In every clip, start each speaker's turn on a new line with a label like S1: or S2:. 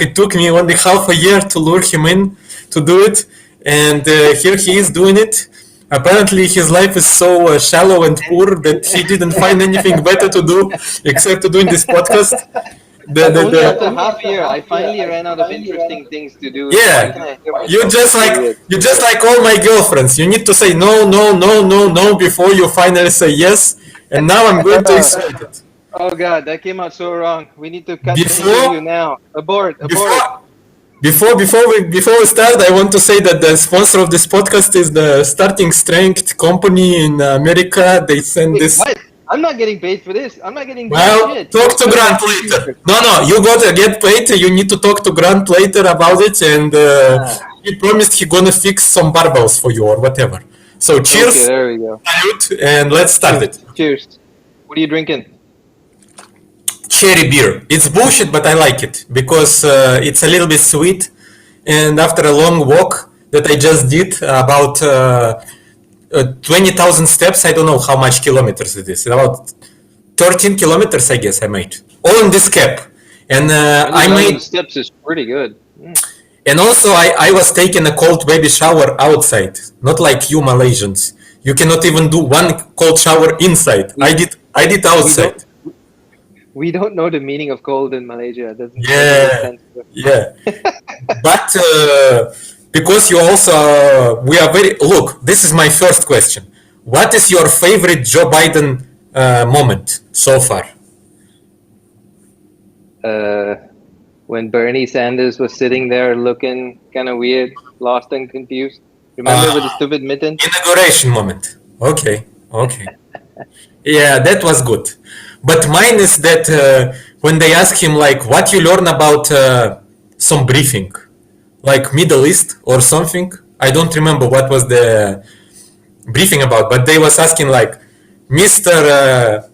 S1: Trishank. It took me only half a year to lure him in to do it, and here he is doing it. Apparently, his life is so shallow and poor that he didn't find anything better to do except to doing this podcast.
S2: Only after half a year, I finally ran out of interesting things to do.
S1: Yeah, you just like all my girlfriends. You need to say no, no, no, no, no before you finally say yes. And now I'm going to exploit it.
S2: Oh God, that came out so wrong. We need to cut the interview now. Abort.
S1: Before we start, I want to say that the sponsor of this podcast is the Starting Strength company in America. They send this.
S2: What? I'm not getting paid for this. I'm not getting paid.
S1: Well, talk to Grant later. No, you gotta get paid. You need to talk to Grant later about it, and he promised he gonna fix some barbells for you or whatever. So cheers.
S2: Okay, there we go.
S1: Salute, and let's start it.
S2: Cheers. What are you drinking?
S1: Cherry beer. It's bullshit, but I like it because it's a little bit sweet. And after a long walk that I just did, about 20,000 steps, I don't know how much kilometers it is. About 13 kilometers, I guess I made. All in this cap. And I made
S2: steps is pretty good.
S1: And also I was taking a cold baby shower outside, not like you Malaysians. You cannot even do one cold shower inside. I did outside.
S2: We don't know the meaning of cold in Malaysia.
S1: Yeah. But because you also, we are very, look, this is my first question. What is your favorite Joe Biden moment so far?
S2: When Bernie Sanders was sitting there looking kind of weird, lost and confused. Remember with the stupid mitten?
S1: Inauguration moment. Okay. Yeah, that was good. But mine is that when they ask him like what you learn about some briefing, like Middle East or something. I don't remember what was the briefing about, but they was asking like, Mr.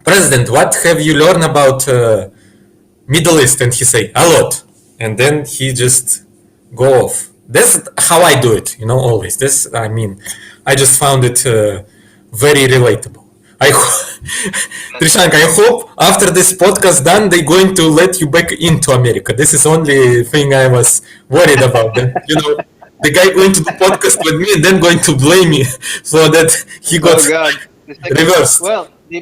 S1: President, what have you learned about Middle East? And he say, a lot. And then he just go off. That's how I do it, always. I just found it very relatable. Trishank, I hope after this podcast done, they're going to let you back into America. This is only thing I was worried about. The guy going to do podcast with me and then going to blame me so that he got reversed.
S2: Well, they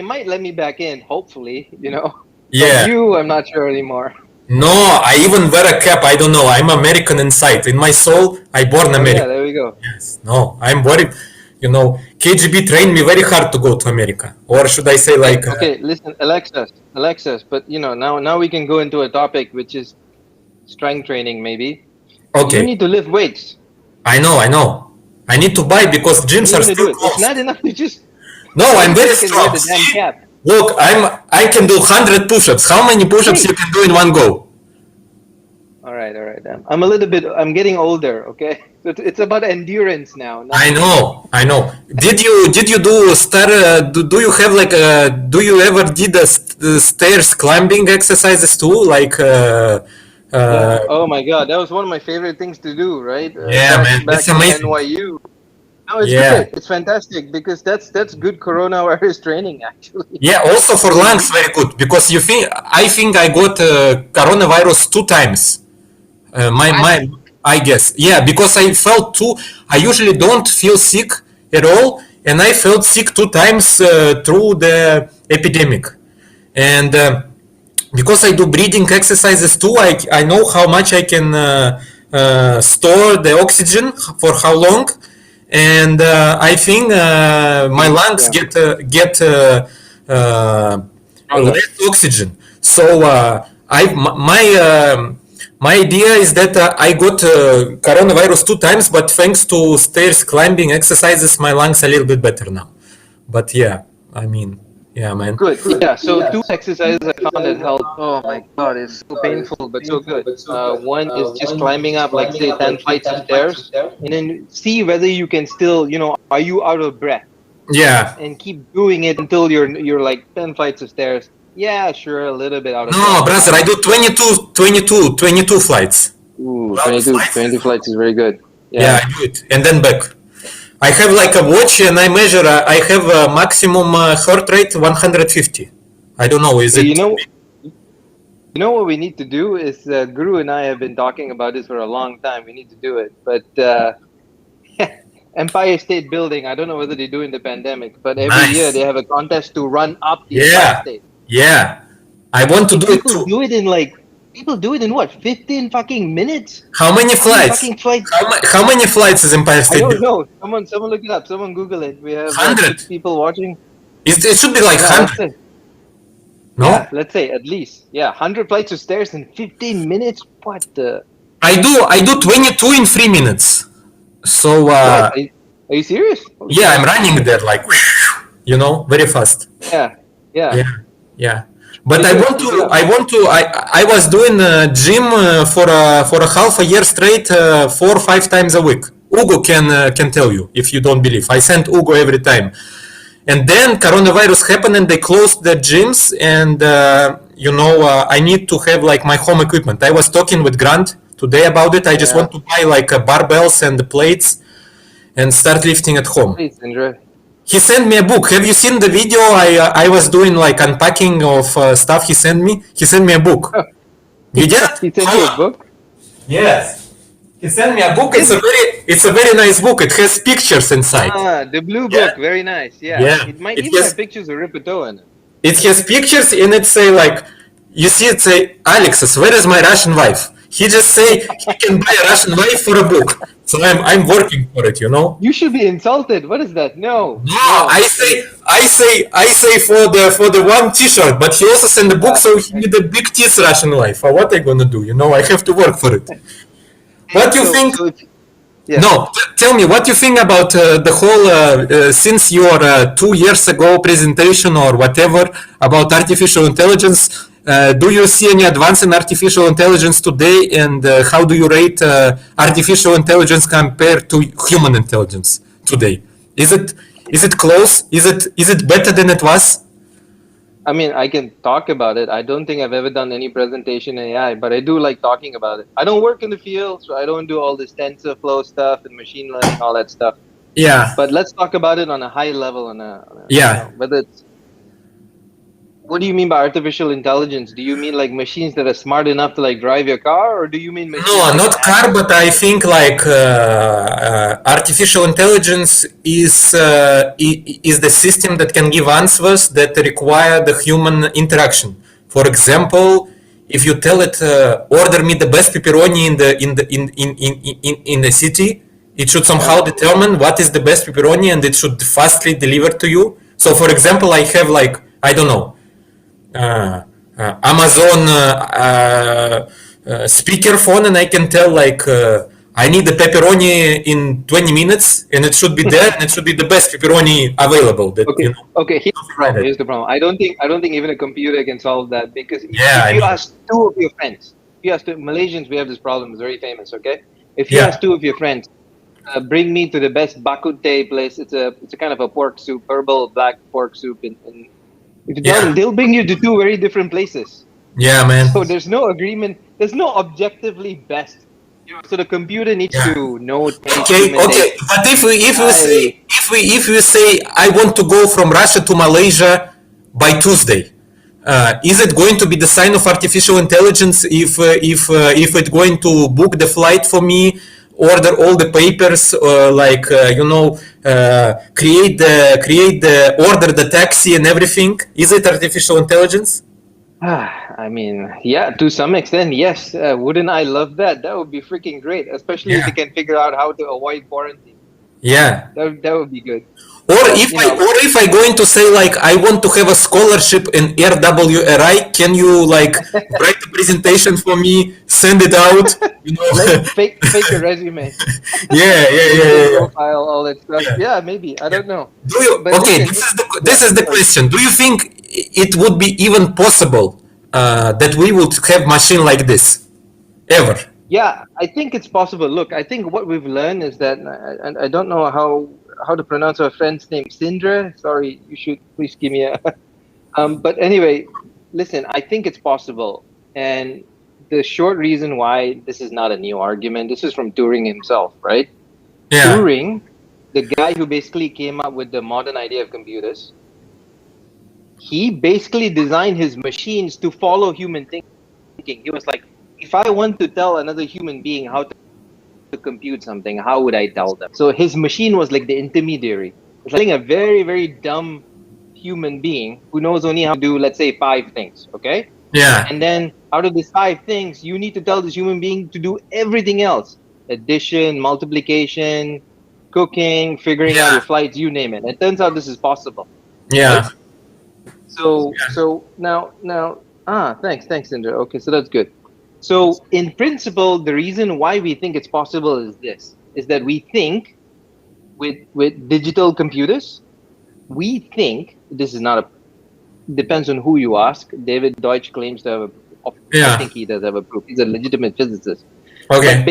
S2: might let me back in, hopefully,
S1: Yeah.
S2: But you, I'm not sure anymore.
S1: No, I even wear a cap. I don't know. I'm American inside. In my soul, I born American.
S2: Yeah, there we go.
S1: Yes. No, I'm worried. KGB trained me very hard to go to America. Or should I say like...
S2: Okay, listen, Aleksas, but now we can go into a topic which is strength training maybe.
S1: Okay.
S2: You need to lift weights.
S1: I know. I need to buy because gyms are still closed.
S2: It's not enough to just...
S1: No, I'm very strong. Look, I can do 100 push-ups. How many push-ups you can do in one go?
S2: All right. I'm getting older, okay? So it's about endurance now.
S1: I know. Did you do you have like do you ever did the stairs climbing exercises too? Like
S2: oh my God, that was one of my favorite things to do, right?
S1: Man,
S2: back
S1: it's amazing.
S2: NYU. No, it's good. It's fantastic because that's good coronavirus training actually.
S1: Yeah, also for lungs very good because I think I got coronavirus 2 times. I guess. Yeah, because I felt I usually don't feel sick at all, and I felt sick 2 times through the epidemic. And because I do breathing exercises too, I know how much I can store the oxygen for how long. And I think my lungs get less oxygen. So my idea is that I got coronavirus 2 times, but thanks to stairs climbing exercises, my lungs are a little bit better now. But yeah, man.
S2: Good. Yeah. So 2 exercises I found that helped. Oh my God, it's so painful but so good. One is just climbing up, like say 10 flights of stairs, and then see whether you can still, are you out of breath?
S1: Yeah.
S2: And keep doing it until you're like 10 flights of stairs. Yeah, sure, a little bit out of breath.
S1: No, brother, I do 22 flights.
S2: Ooh, 22 flights is very good.
S1: Yeah, I do it. And then back. I have like a watch and I measure, I have a maximum heart rate 150. I don't know, is it...
S2: You know what we need to do is Guru and I have been talking about this for a long time. We need to do it, but Empire State Building. I don't know whether they do in the pandemic, but every year they
S1: Nice.
S2: have a contest to run up the Empire
S1: Yeah.
S2: State.
S1: Yeah. I want to
S2: And
S1: do it too.
S2: people do it in what, 15 fucking minutes?
S1: How many
S2: How many
S1: flights?
S2: fucking flights?
S1: How many flights is Empire
S2: I
S1: State
S2: don't
S1: Building?
S2: know. Someone look it up. Someone Google it. We have what,
S1: 100.
S2: 6 people watching?
S1: It should be like
S2: Yeah, let's
S1: 100.
S2: say.
S1: No?
S2: Yeah, let's say at least. Yeah, 100 flights of stairs in 15 minutes. What the?
S1: I do 22 in 3 minutes. So
S2: What? Are you serious? Holy
S1: yeah, I'm
S2: crap.
S1: running there like very fast.
S2: Yeah, yeah.
S1: Yeah, yeah. But
S2: Keep it up.
S1: I was doing gym for a half a year straight, 4 or 5 times a week. Ugo can tell you if you don't believe. I sent Ugo every time. And then coronavirus happened and they closed the gyms and I need to have like my home equipment. I was talking with Grant today about it. I just
S2: Yeah.
S1: want to buy like barbells and the plates and start lifting at home.
S2: Please, Indra.
S1: He sent me a book. Have you seen the video I was doing like unpacking of stuff he sent me? He sent me a book. You did?
S2: He sent you a book?
S1: Yes. He sent me a book. It's a very nice book. It has pictures inside.
S2: Ah, the blue
S1: Yeah.
S2: book. Very nice. Yeah.
S1: Yeah.
S2: It might
S1: It
S2: even
S1: has-
S2: have pictures of Rippetoe in it.
S1: It has pictures and it say like, you see it say, Aleksas, where is my Russian wife? He just say he can buy a Russian wife for a book. So I'm working for it,
S2: You should be insulted. What is that? No.
S1: No, I say for the one T-shirt, but he also sent the book, so he need a big teeth Russian wife. What I gonna do? I have to work for it. What you think?
S2: Yeah.
S1: No, tell me what you think about the whole since your 2 years ago presentation or whatever about artificial intelligence. Do you see any advance in artificial intelligence today, and how do you rate artificial intelligence compared to human intelligence today? Is it close? Is it better than it was?
S2: I mean, I can talk about it. I don't think I've ever done any presentation in AI, but I do like talking about it. I don't work in the field, so I don't do all this TensorFlow stuff and machine learning, all that stuff.
S1: Yeah.
S2: But let's talk about it on a high level,
S1: Yeah.
S2: whether it's. What do you mean by artificial intelligence? Do you mean like machines that are smart enough to like drive your car, or do you mean machines?
S1: No, not car, but I think like artificial intelligence is the system that can give answers that require the human interaction. For example, if you tell it order me the best pepperoni in the city, it should somehow determine what is the best pepperoni and it should fastly deliver to you. So, for example, I have like I don't know. Amazon speaker phone and I can tell like I need the pepperoni in 20 minutes and it should be there and it should be the best pepperoni available. That,
S2: Okay. Here's the problem. I don't think even a computer can solve that because if you ask two of your friends, Malaysians, we have this problem. It's very famous. Okay, if you ask two of your friends, bring me to the best bakute place. It's a kind of a pork soup, herbal black pork soup if you tell them, they'll bring you to two very different places.
S1: Yeah, man.
S2: So there's no agreement. There's no objectively best. So the computer needs to know.
S1: Okay. But if we say I want to go from Russia to Malaysia by Tuesday, is it going to be the sign of artificial intelligence if it's going to book the flight for me? Order all the papers, order the taxi and everything. Is it artificial intelligence?
S2: I mean, yeah, to some extent, yes. Wouldn't I love that? That would be freaking great, especially if you can figure out how to avoid quarantine.
S1: Yeah,
S2: that would be good.
S1: Or if I going to say like I want to have a scholarship in RWRI, can you like write a presentation for me, send it out?
S2: Fake a resume.
S1: Yeah.
S2: Profile, all that stuff. Yeah, maybe. I don't know.
S1: This is the question. Do you think it would be even possible that we would have machine like this ever?
S2: Yeah, I think it's possible. Look, I think what we've learned is that, and I don't know how to pronounce our friend's name, Sindra. Sorry, you should please give me a. But anyway, listen, I think it's possible, and the short reason why this is not a new argument. This is from Turing himself, right? Yeah. Turing, the guy who basically came up with the modern idea of computers, he basically designed his machines to follow human thinking. He was like, if I want to tell another human being how to compute something, how would I tell them? So his machine was like the intermediary. It's like a very, very dumb human being who knows only how to do, let's say, 5 things, okay?
S1: Yeah.
S2: And then out of these 5 things, you need to tell this human being to do everything else. Addition, multiplication, cooking, figuring out
S1: Yeah.
S2: your flights, you name it. It turns out this is possible.
S1: Yeah.
S2: Right? So now, thanks, Indra. Okay, so that's good. So in principle, the reason why we think it's possible is this: is that we think with digital computers, we think this is not a. Depends on who you ask. David Deutsch claims to have a.
S1: Yeah.
S2: I think he does have a proof. He's a legitimate physicist.
S1: Okay.
S2: But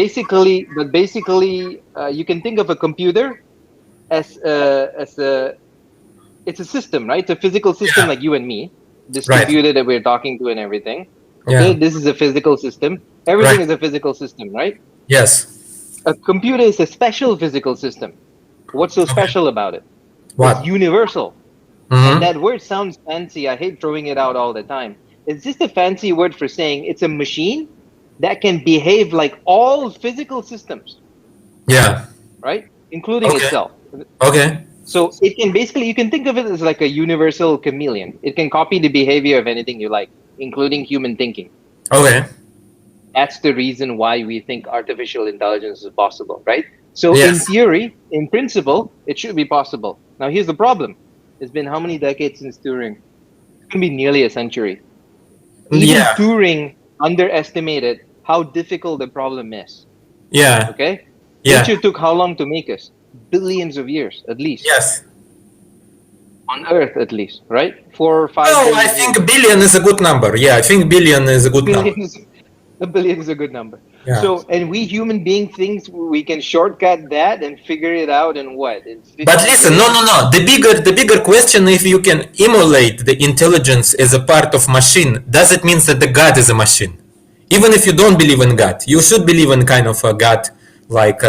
S2: basically, you can think of a computer as a. It's a system, right? It's a physical system like you and me. This
S1: Right.
S2: computer that we're talking to and everything. Okay,
S1: Yeah.
S2: this is a physical system. Everything
S1: Right.
S2: is a physical system, right?
S1: Yes.
S2: A computer is a special physical system. What's so special about it?
S1: What?
S2: It's universal.
S1: Mhm.
S2: And that word sounds fancy. I hate throwing it out all the time. It's just a fancy word for saying it's a machine that can behave like all physical systems,
S1: Yeah.
S2: right? Including
S1: Okay.
S2: itself.
S1: Okay.
S2: So it can basically, you can think of it as like a universal chameleon. It can copy the behavior of anything you like, including human thinking.
S1: Okay.
S2: That's the reason why we think artificial intelligence is possible, right? So in
S1: Yes.
S2: theory, in principle, it should be possible. Now here's the problem. It's been how many decades since Turing? It's going to be nearly a century. Even
S1: Yeah.
S2: Turing underestimated how difficult the problem is,
S1: Yeah.
S2: okay?
S1: Yeah.
S2: Nature took how long to make us? Billions of years, at least.
S1: Yes.
S2: On Earth, at least, right? 4 or 5
S1: Well,
S2: billion
S1: I think
S2: years.
S1: billion is a good number. Yeah, I think billion is a good number.
S2: A billion is a good number.
S1: Yeah.
S2: So, and we human beings think we can shortcut that and figure it out in what? In 50
S1: But listen,
S2: days?
S1: no. The bigger question, if you can emulate the intelligence as a part of machine, does it mean that the God is a machine? Even if you don't believe in God, you should believe in kind of a God like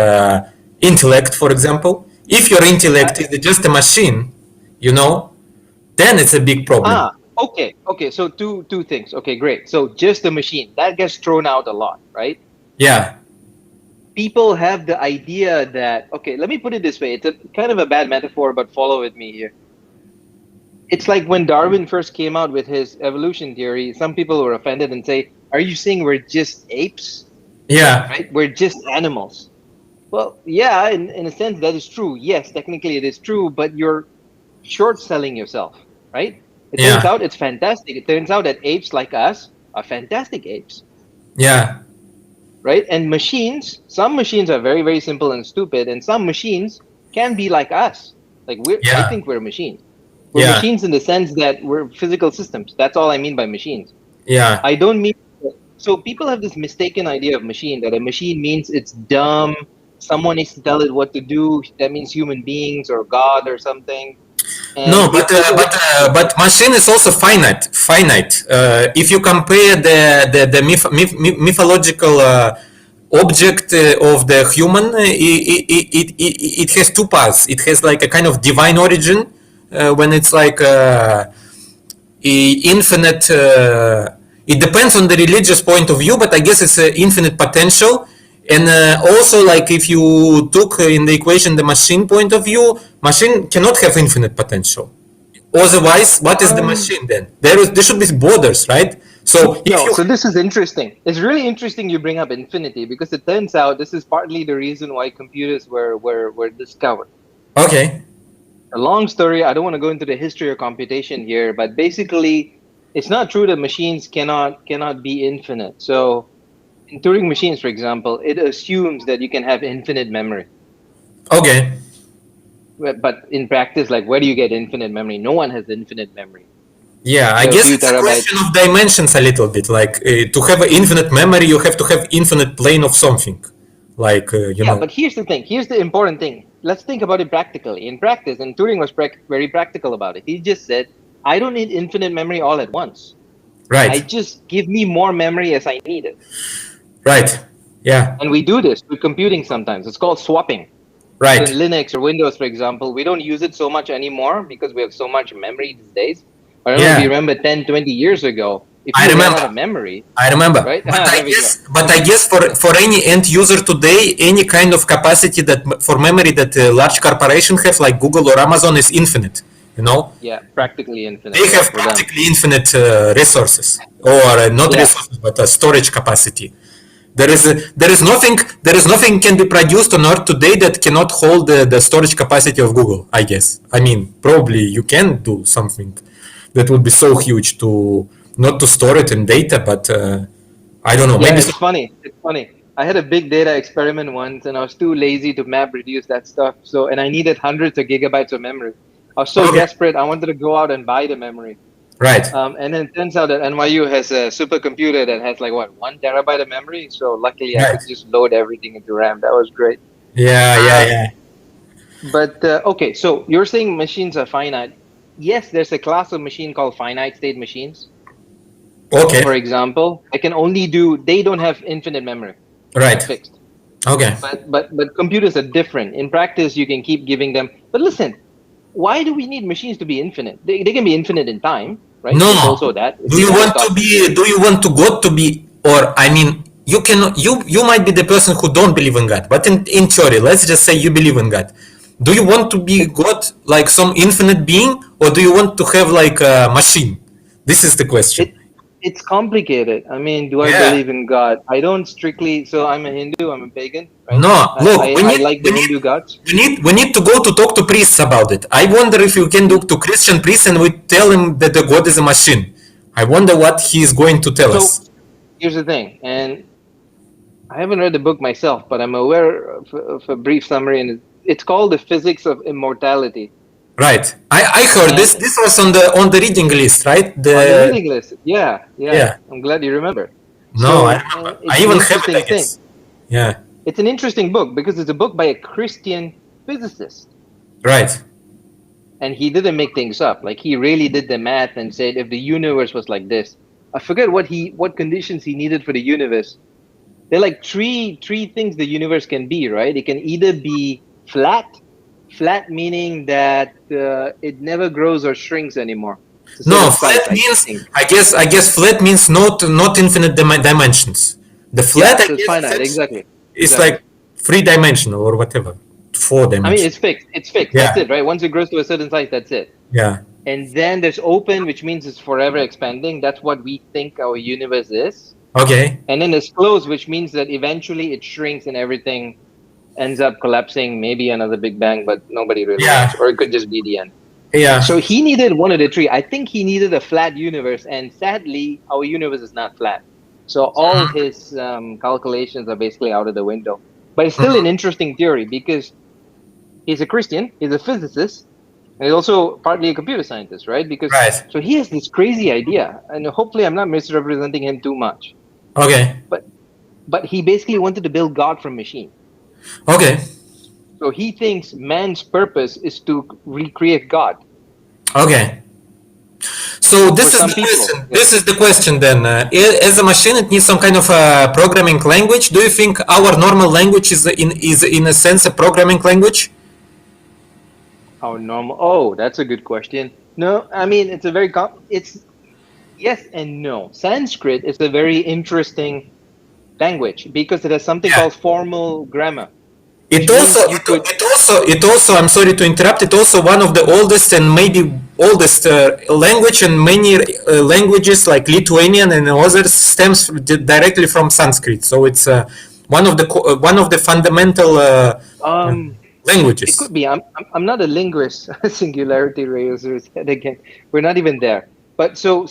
S1: intellect, for example. If your intellect is just a machine, then it's a big problem.
S2: Okay. So two things. Okay, great. So just a machine that gets thrown out a lot, right?
S1: Yeah.
S2: People have the idea that, okay, let me put it this way. It's a kind of a bad metaphor, but follow with me here. It's like when Darwin first came out with his evolution theory, some people were offended and say, are you saying we're just apes?
S1: Yeah.
S2: Right? We're just animals. Well, yeah, in a sense, that is true. Yes, technically it is true, but you're short selling yourself, right? It turns out it's fantastic. It turns out that apes like us are fantastic apes.
S1: Yeah.
S2: Right? And machines, some machines are very, very simple and stupid, and some machines can be like us. Like I think we're machines. We're machines in the sense that we're physical systems. That's all I mean by machines.
S1: Yeah.
S2: I don't mean. So people have this mistaken idea of machine, that a machine means it's dumb. Someone needs to tell it what to do. That means human beings or God or something. And
S1: no, but machine is also finite. If you compare the mythological object of the human, it has two paths. It has like a kind of divine origin when it's like infinite. It depends on the religious point of view, but I guess it's infinite potential. And also, like if you took in the equation the machine point of view, machine cannot have infinite potential. Otherwise, what is the machine then? There should be borders, right? So
S2: so this is interesting. It's really interesting you bring up infinity, because it turns out this is partly the reason why computers were discovered.
S1: Okay.
S2: A long story. I don't want to go into the history of computation here, but basically, it's not true that machines cannot be infinite. So in Turing machines, for example, it assumes that you can have infinite memory.
S1: Okay.
S2: But in practice, like, where do you get infinite memory? No one has infinite memory.
S1: Yeah, I guess it's a question of dimensions a little bit. Like to have an infinite memory, you have to have infinite plane of something. Like you know.
S2: But here's the thing. Here's the important thing. Let's think about it practically. In practice, and Turing was very practical about it. He just said, I don't need infinite memory all at once.
S1: Right.
S2: I just give me more memory as I need it.
S1: Right. Yeah.
S2: And we do this with computing sometimes. It's called swapping.
S1: Right.
S2: So in Linux or Windows, for example, we don't use it so much anymore because we have so much memory these days. But I don't know if you remember 10, 20 years ago, If
S1: I
S2: you ran out
S1: remember.
S2: of memory,
S1: I remember,
S2: right?
S1: but
S2: There we go.
S1: I guess for any end user today, any kind of capacity that for memory that large corporation have, like Google or Amazon, is infinite. You know,
S2: Yeah, practically infinite.
S1: they
S2: Yeah,
S1: have
S2: for them.
S1: practically infinite resources, or not
S2: Yeah.
S1: resources, but storage capacity. There is nothing can be produced on Earth today that cannot hold the storage capacity of Google. I guess. I mean, probably you can do something that would be so huge to not to store it in data, but I don't know.
S2: Yeah,
S1: Maybe
S2: it's funny. It's funny. I had a big data experiment once and I was too lazy to map reduce that stuff. So, and I needed hundreds of gigabytes of memory. I was so
S1: okay,
S2: desperate. I wanted to go out and buy the memory.
S1: right,
S2: And then it turns out that NYU has a supercomputer that has like what, 1 terabyte of memory. So luckily I
S1: right.
S2: could just load everything into RAM. That was great.
S1: Yeah, yeah,
S2: Uh,
S1: yeah.
S2: but okay, so you're saying machines are finite. Yes, there's a class of machine called finite state machines. For
S1: Okay,
S2: example, I can only do, they don't have infinite memory.
S1: right.
S2: It's fixed.
S1: Okay.
S2: But computers are different. In practice, you can keep giving them. But listen, why do we need machines to be infinite? They can be infinite in time, right? There's
S1: No.
S2: also that. If
S1: Do
S2: you
S1: you
S2: want to
S1: want
S2: stop
S1: to
S2: machines.
S1: be? Do you want to God to be? Or I mean, you can. You might be the person who don't believe in God, but in theory, let's just say you believe in God. Do you want to be
S2: It,
S1: God, like some infinite being, or do you want to have like a machine? This is the question.
S2: it it's complicated. I mean, do I
S1: Yeah.
S2: believe in God? I don't strictly. So I'm a Hindu. I'm a pagan, right?
S1: No.
S2: I
S1: Look,
S2: I, I like the Hindu gods.
S1: we need to go to talk to priests about it. I wonder if you can talk to Christian priests and we tell him that the God is a machine. I wonder what he is going to tell
S2: So
S1: us.
S2: here's the thing, and I haven't read the book myself, but I'm aware of a brief summary, and it's called The Physics of Immortality.
S1: Right. I heard this.
S2: And
S1: This was on the reading list, right?
S2: on the
S1: The
S2: reading list, yeah, yeah.
S1: yeah.
S2: I'm glad you remember.
S1: No, I
S2: So
S1: remember. I
S2: it's an
S1: even have it, I
S2: interesting thing.
S1: guess. Yeah.
S2: It's an interesting book because it's a book by a Christian physicist,
S1: Right.
S2: and he didn't make things up. Like he really did the math and said if the universe was like this. I forget what conditions he needed for the universe. There are like three things the universe can be, right? It can either be flat meaning that it never grows or shrinks anymore. It's a
S1: No,
S2: certain size,
S1: flat
S2: I
S1: means
S2: think.
S1: I guess flat means not infinite dimensions. The
S2: Yeah,
S1: flat I
S2: so it's
S1: guess
S2: finite, exactly,
S1: is
S2: exactly.
S1: like three dimensional or whatever. Four
S2: I mean,
S1: dimensional.
S2: it's fixed. It's fixed. That's
S1: Yeah.
S2: it, right? Once it grows to a certain size, that's it.
S1: Yeah.
S2: And then there's open, which means it's forever expanding. That's what we think our universe is.
S1: Okay.
S2: And then there's closed, which means that eventually it shrinks and everything ends up collapsing. Maybe another Big Bang, but nobody really knows.
S1: Yeah.
S2: Or it could just be the end.
S1: Yeah.
S2: So he needed one of the three. I think he needed a flat universe, and sadly, our universe is not flat. So all his calculations are basically out of the window. But it's still an interesting theory because he's a Christian, he's a physicist, and he's also partly a computer scientist, right? Because
S1: Right.
S2: so he has this crazy idea, and hopefully I'm not misrepresenting him too much.
S1: Okay.
S2: But he basically wanted to build God from machine.
S1: Okay.
S2: So he thinks man's purpose is to recreate God.
S1: Okay. So
S2: For
S1: this is
S2: some
S1: the
S2: people,
S1: question.
S2: yeah.
S1: This is the question then. As a machine, it needs some kind of programming language. Do you think our normal language is in a sense a programming language?
S2: How normal? Oh, that's a good question. No, I mean it's a very it's yes and no. Sanskrit is a very interesting language because it has something
S1: Yeah.
S2: called formal grammar,
S1: It
S2: which
S1: also,
S2: means you could.
S1: it also. I'm sorry to interrupt. It also one of the oldest and maybe oldest language, and many languages like Lithuanian and others stems directly from Sanskrit. So it's one of the fundamental
S2: It
S1: languages.
S2: could be. I'm not a linguist. Singularity razors head again. We're not even there. But so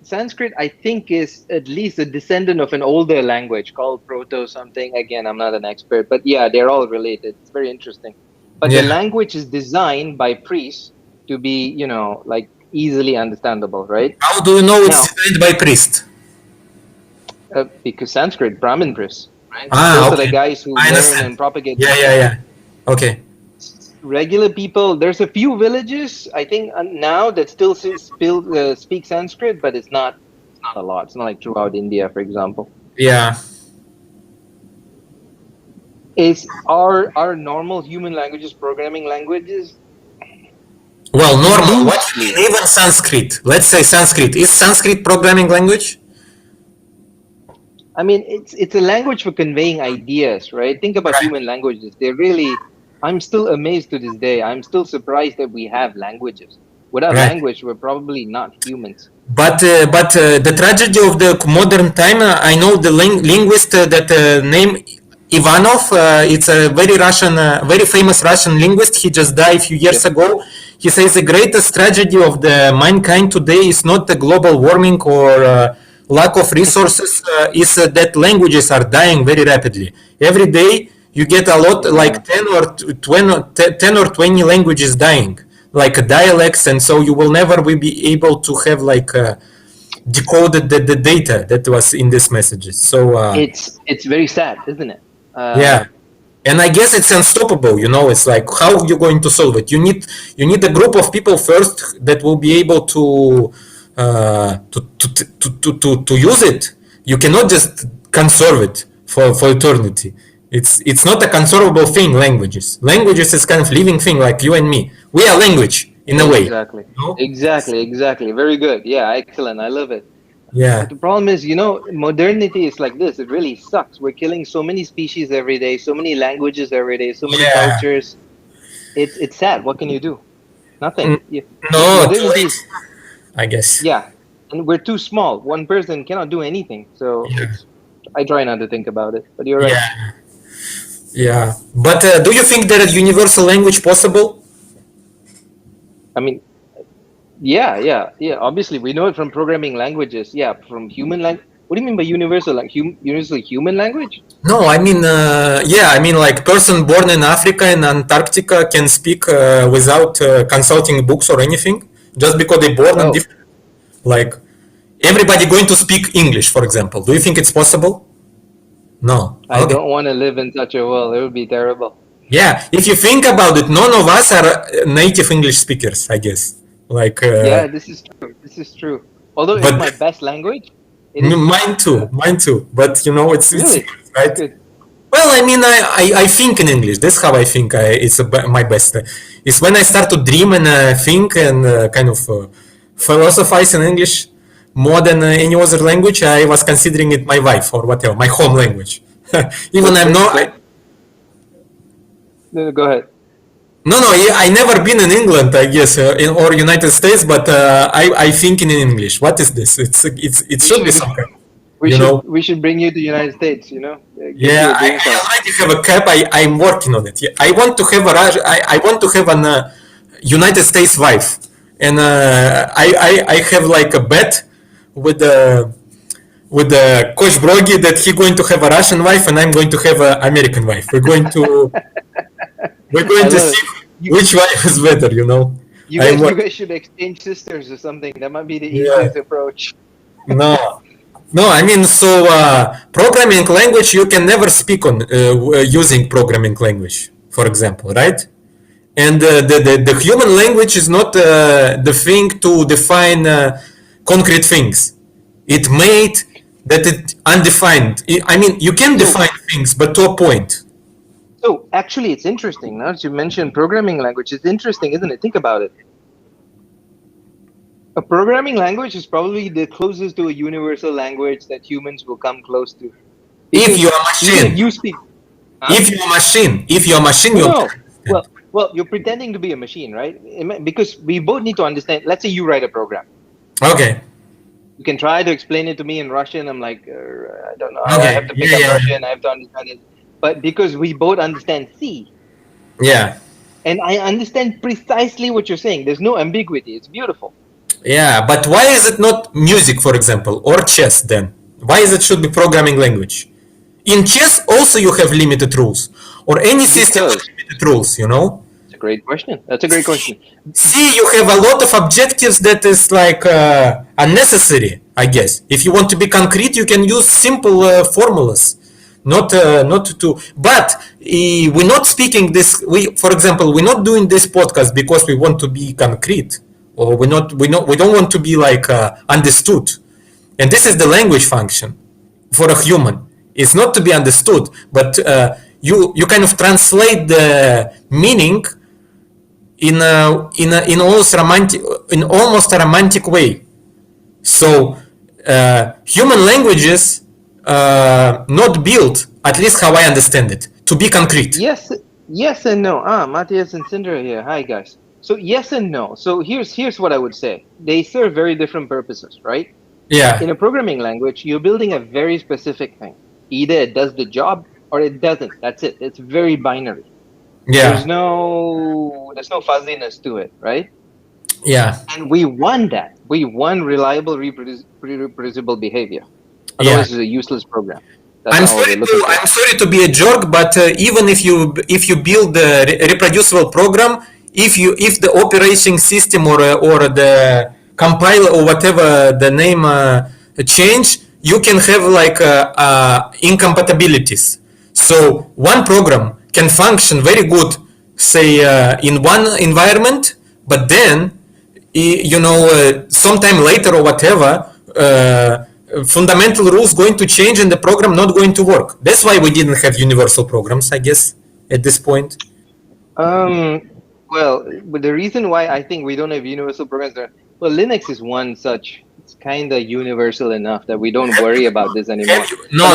S2: Sanskrit, I think, is at least a descendant of an older language called Proto something. Again, I'm not an expert, but yeah, they're all related. It's very interesting. But the
S1: Yeah.
S2: language is designed by priests to be, like easily understandable, right?
S1: How do you know it's
S2: Now,
S1: designed by priest?
S2: because Sanskrit, Brahmin priests, right?
S1: Ah,
S2: Those are the
S1: okay.
S2: guys who
S1: I
S2: learn
S1: understand.
S2: and propagate.
S1: Yeah, yeah, yeah. Okay.
S2: Regular people, there's a few villages I think now that still speak Sanskrit, but it's not a lot. It's not like throughout India, for example.
S1: Yeah.
S2: Is our normal human languages programming languages?
S1: Well, normal. What
S2: Loosely.
S1: even Sanskrit? Let's say Sanskrit. Is Sanskrit programming language?
S2: I mean, it's a language for conveying ideas, right? Think about
S1: Right.
S2: human languages. They're really, I'm still amazed to this day. I'm still surprised that we have languages. Without
S1: Right.
S2: language, we're probably not humans.
S1: But the tragedy of the modern time, I know the linguist that name Ivanov. It's a very Russian, very famous Russian linguist. He just died a few
S2: Yeah.
S1: years ago. He says the greatest tragedy of the mankind today is not the global warming or lack of resources, is that languages are dying very rapidly. Every day you get a lot,
S2: Yeah.
S1: like 10 or 20 languages dying, like dialects, and so you will never will be able to have like decoded the data that was in these messages. So
S2: It's very sad, isn't it?
S1: yeah, and I guess it's unstoppable. It's like how you're going to solve it. You need a group of people first that will be able to use it. You cannot just conserve it for eternity. It's not a conservable thing. Languages is kind of living thing, like you and me. We are language in a way.
S2: Exactly.
S1: No?
S2: Exactly. Very good. Yeah, excellent. I love it.
S1: Yeah.
S2: But the problem is, modernity is like this. It really sucks. We're killing so many species every day, so many languages every day, so many
S1: Yeah.
S2: cultures. It's sad. What can you do? Nothing.
S1: Mm,
S2: Yeah.
S1: No, too
S2: Modernity
S1: late,
S2: is,
S1: I guess.
S2: yeah. And we're too small. One person cannot do anything. So
S1: Yeah.
S2: I try not to think about it. But you're right.
S1: Yeah. Yeah. But do you think there is universal language possible?
S2: I mean, yeah. Obviously, we know it from programming languages. Yeah, from human language. What do you mean by universal? Like universal human language?
S1: No, I mean, yeah, I mean, like person born in Africa and Antarctica can speak without consulting books or anything, just because they born in
S2: Oh,
S1: different. Like everybody going to speak English, for example. Do you think it's possible? No.
S2: I
S1: Okay.
S2: don't want to live in such a world. It would be terrible.
S1: Yeah, if you think about it, none of us are native English speakers, I guess. Like,
S2: Yeah, this is true. This is true. Although it's
S1: but
S2: my best language, it is
S1: mine too. But it's
S2: really
S1: secret, right?
S2: good.
S1: Well, I mean, I think in English. That's how I think it's my best. It's when I start to dream and think and kind of philosophize in English more than any other language. I was considering it my wife or whatever, my home language. Even I'm
S2: That's
S1: not.
S2: good. No, go ahead.
S1: No. I never been in England, I guess, or United States, but I think in English. What is this? It
S2: We
S1: should be
S2: should
S1: some kind.
S2: we
S1: You
S2: should
S1: know.
S2: we should bring you to the United States. Get you
S1: Yeah,
S2: a
S1: I
S2: green card.
S1: already have a cap. I'm working on it. Yeah, I want to have I want to have an United States wife, and I have like a bet with the Coach Brogy that he going to have a Russian wife and I'm going to have an American wife. We're going
S2: I
S1: to
S2: love it.
S1: see
S2: You,
S1: which wife is better.
S2: you
S1: I'm
S2: guys you guys should exchange sisters or something. That might be the
S1: yeah.
S2: easiest approach.
S1: No. No, I mean, so programming language, you can never speak on using programming language, for example, right? And the human language is not the thing to define concrete things. It made that it undefined. I mean, you can
S2: So
S1: define things, but to a point.
S2: so actually, it's interesting. Now that you mentioned programming language, it's interesting, isn't it? Think about it. A programming language is probably the closest to a universal language that humans will come close to.
S1: If
S2: Because
S1: you're a
S2: even if
S1: machine,
S2: you speak, huh?
S1: if you're a machine, you
S2: No.
S1: understand.
S2: Well, you're pretending to be a machine, right? Because we both need to understand. Let's say you write a program.
S1: Okay.
S2: You can try to explain it to me in Russian. I'm like, I don't know. I
S1: Okay.
S2: have to pick
S1: Yeah,
S2: up
S1: yeah,
S2: Russian. I have to understand it. But because we both understand C,
S1: yeah,
S2: and I understand precisely what you're saying, there's no ambiguity. It's beautiful.
S1: yeah. But why is it not music, for example, or chess? Then why is it should be programming language? In chess, also you have limited rules, or any system with
S2: Because
S1: limited rules.
S2: it's a great question. That's a great question.
S1: See, you have a lot of objectives that is like unnecessary, I guess. If you want to be concrete, you can use simple formulas, not to. But we're not speaking this. For example, we're not doing this podcast because we want to be concrete, or we don't want to be like understood. And this is the language function for a human. It's not to be understood, but you kind of translate the meaning in almost a romantic way. So human languages not built, at least how I understand it, to be concrete.
S2: Yes and no. Matthias and Cinder here. Hi guys. So yes and no. So here's what I would say. They serve very different purposes, right?
S1: Yeah.
S2: In a programming language, you're building a very specific thing. Either it does the job or it doesn't. That's it. It's very binary.
S1: Yeah.
S2: There's no fuzziness to it, right?
S1: Yeah.
S2: And we won that. We won reliable, reproducible behavior. Otherwise, it's a useless program.
S1: I'm sorry to be a jerk, but even if you build a reproducible program, if the operating system or the compiler or whatever the name change, you can have like incompatibilities. So one program can function very good, say in one environment, but then sometime later or whatever. Fundamental rules going to change and the program not going to work. That's why we didn't have universal programs, I guess, at this point.
S2: Well, but the reason why I think we don't have universal programs are, well, Linux is one such. It's kind of universal enough that we don't worry about this anymore.
S1: No.